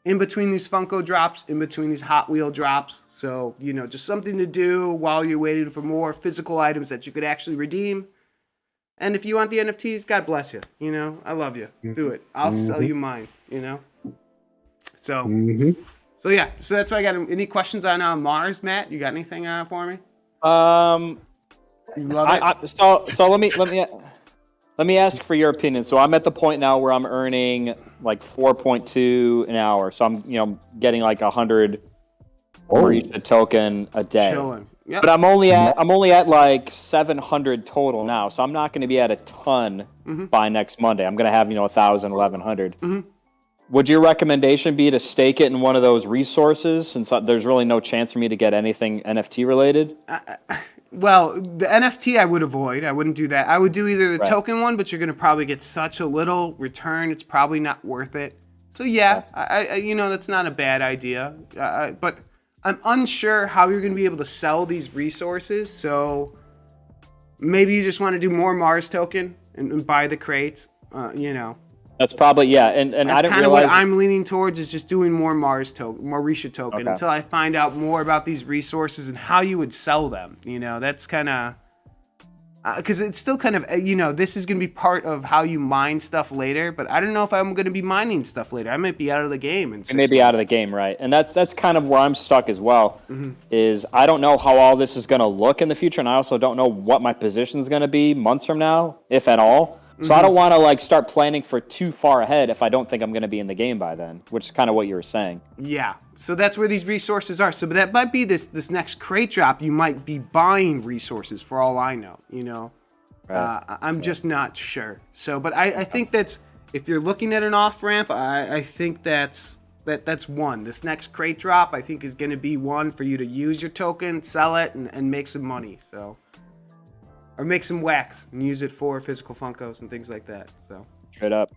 in between these Funko drops, in between these Hot Wheel drops. So, just something to do while you're waiting for more physical items that you could actually redeem. And if you want the NFTs, God bless you. I love you. Do it. I'll sell you mine, So, so yeah. So that's why I got. Any questions on Mars, Matt? You got anything for me? You love it? So let me ask for your opinion. So I'm at the point now where I'm earning like 4.2 an hour. So I'm getting like 100 for each token a day. Chilling. Yep. But I'm only at like 700 total now, so I'm not going to be at a ton by next Monday. I'm going to have 1,000, 1,100. Would your recommendation be to stake it in one of those resources, since there's really no chance for me to get anything NFT related? Well, the NFT I would avoid. I wouldn't do that. I would do either the token one, but you're going to probably get such a little return. It's probably not worth it. So yeah, I that's not a bad idea. But I'm unsure how you're going to be able to sell these resources, so maybe you just want to do more Mars token and buy the crates, That's probably, and that's I didn't kind of realize... what I'm leaning towards, is just doing more Mars token, more Risha token, until I find out more about these resources and how you would sell them. That's kind of... Because it's still kind of, this is going to be part of how you mine stuff later, but I don't know if I'm going to be mining stuff later. I might be out of the game. It may be out of the game, right? And that's kind of where I'm stuck as well, is I don't know how all this is going to look in the future, and I also don't know what my position is going to be months from now, if at all. So I don't want to start planning for too far ahead if I don't think I'm going to be in the game by then, which is kind of what you were saying. Yeah. So that's where these resources are. So that might be this next crate drop. You might be buying resources for all I know. Right. I'm just not sure. So, but I think that's, if you're looking at an off ramp, I think that's one. This next crate drop, I think, is going to be one for you to use your token, sell it, and make some money. So. Or make some wax and use it for physical Funkos and things like that. So straight up.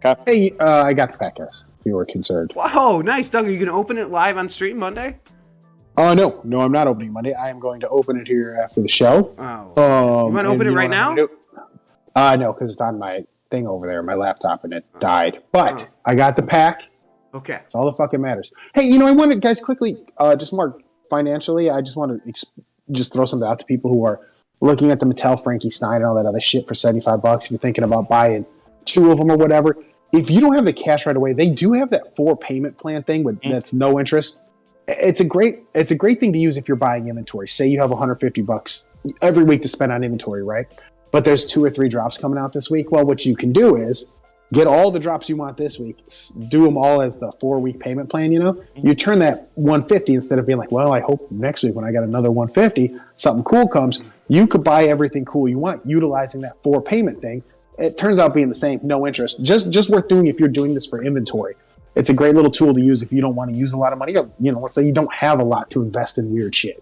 Okay. Hey, I got the pack, guys. If you were concerned. Whoa, nice, Doug. Are you gonna open it live on stream Monday? No, I'm not opening Monday. I am going to open it here after the show. Oh, you want to open it right now? No, because it's on my thing over there, my laptop, and it died. But I got the pack. Okay, that's all that fucking matters. Hey, I wanted, guys, quickly, just more financially, I just want to just throw something out to people who are looking at the Mattel Frankie Stein and all that other shit for $75 if you're thinking about buying 2 of them or whatever. If you don't have the cash right away, they do have that 4 payment plan thing that's no interest. It's a great thing to use if you're buying inventory. Say you have $150 every week to spend on inventory, right? But there's 2 or 3 drops coming out this week. Well, what you can do is get all the drops you want this week, do them all as the 4-week payment plan, You turn that 150 instead of being like, well, I hope next week when I got another 150, something cool comes. You could buy everything cool you want utilizing that 4 payment thing. It turns out being the same, no interest. Just worth doing if you're doing this for inventory. It's a great little tool to use if you don't want to use a lot of money. Or, let's say you don't have a lot to invest in weird shit.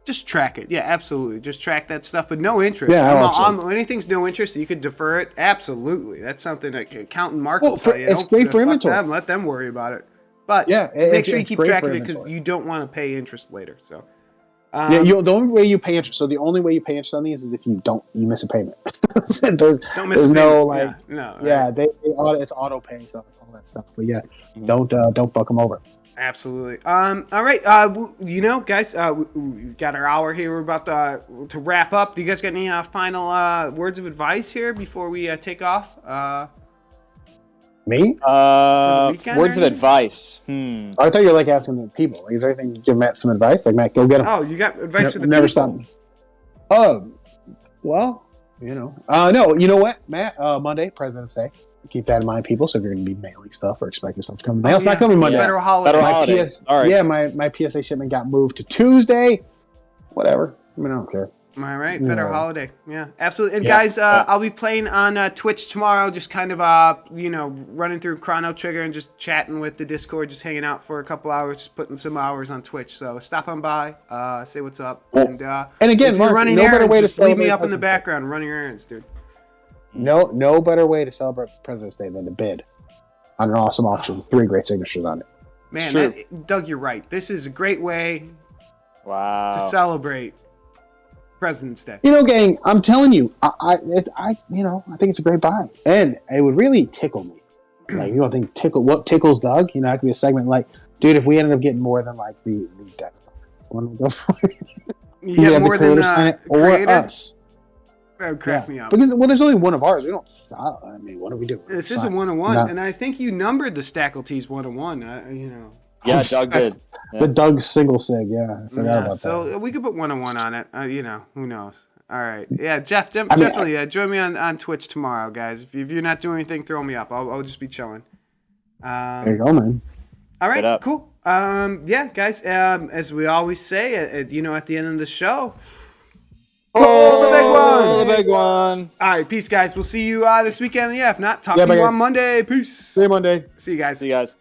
Just track it. Yeah, absolutely. Just track that stuff, but no interest. Yeah, anything's no interest, you could defer it. Absolutely. That's something that accountant Mark will tell you. It's great for inventory. Let them worry about it. But make sure you keep track of it, because you don't want to pay interest later. So. The only way you pay interest. So the only way you pay interest on these is if you miss a payment. there's no like, it's auto pay, so it's all that stuff. But don't fuck them over. Absolutely. All right. Guys, we got our hour here. We're about to wrap up. Do you guys got any final words of advice here before we take off? Me? weekend Words or of anything? advice. I thought you were like asking the people. Is there anything you give Matt some advice? Like Matt, go get him. Oh, you got advice for the Never people? stop. Oh, well, no, you know what, Matt? Monday, President's Day. Keep that in mind, people. So if you're going to be mailing stuff or expecting stuff to come in the mail, it's not coming Monday. Federal holiday. Federal My holiday. All right. Yeah, my PSA shipment got moved to Tuesday. Whatever. I mean, I don't care. All right, federal Yeah. holiday. Yeah, absolutely. And Yeah. guys, I'll be playing on Twitch tomorrow, just kind of, running through Chrono Trigger and just chatting with the Discord, just hanging out for a couple hours, just putting some hours on Twitch. So stop on by, say what's up. Well, and again, if Mark, you're running no better errands, way to just leave me celebrate up in the President's Day. background running your errands, dude. No better way to celebrate President's Day than to bid on an awesome auction with 3 great signatures on it. Man, True. Doug, you're right. This is a great way Wow. to celebrate President's Day. Gang, I'm telling you, I think it's a great buy, and it would really tickle me. Like, you don't think what tickles Doug? It could be a segment like, dude, if we ended up getting more than like the deck, one would go for it. You get have more the than creator sign it or creator? us. That would crack me up. Because there's only one of ours. We don't sell. I mean, what do we do? This is a Sign. 101, No. and I think you numbered the Stackleties 101. Yeah, Doug did. The Doug single sig. Yeah, I forgot about so that. we could put 101 on it. Who knows? All right. Yeah, Jeff, mean, definitely join me on Twitch tomorrow, guys. If you're not doing anything, throw me up. I'll just be chilling. There you go, man. All right, Get up. cool. Yeah, guys, as we always say, at the end of the show, Oh, the big one! The big one. All right, peace, guys. We'll see you this weekend. Yeah, if not, talk Yeah, to bye, you guys. on Monday. Peace. See you Monday. See you guys. See you guys.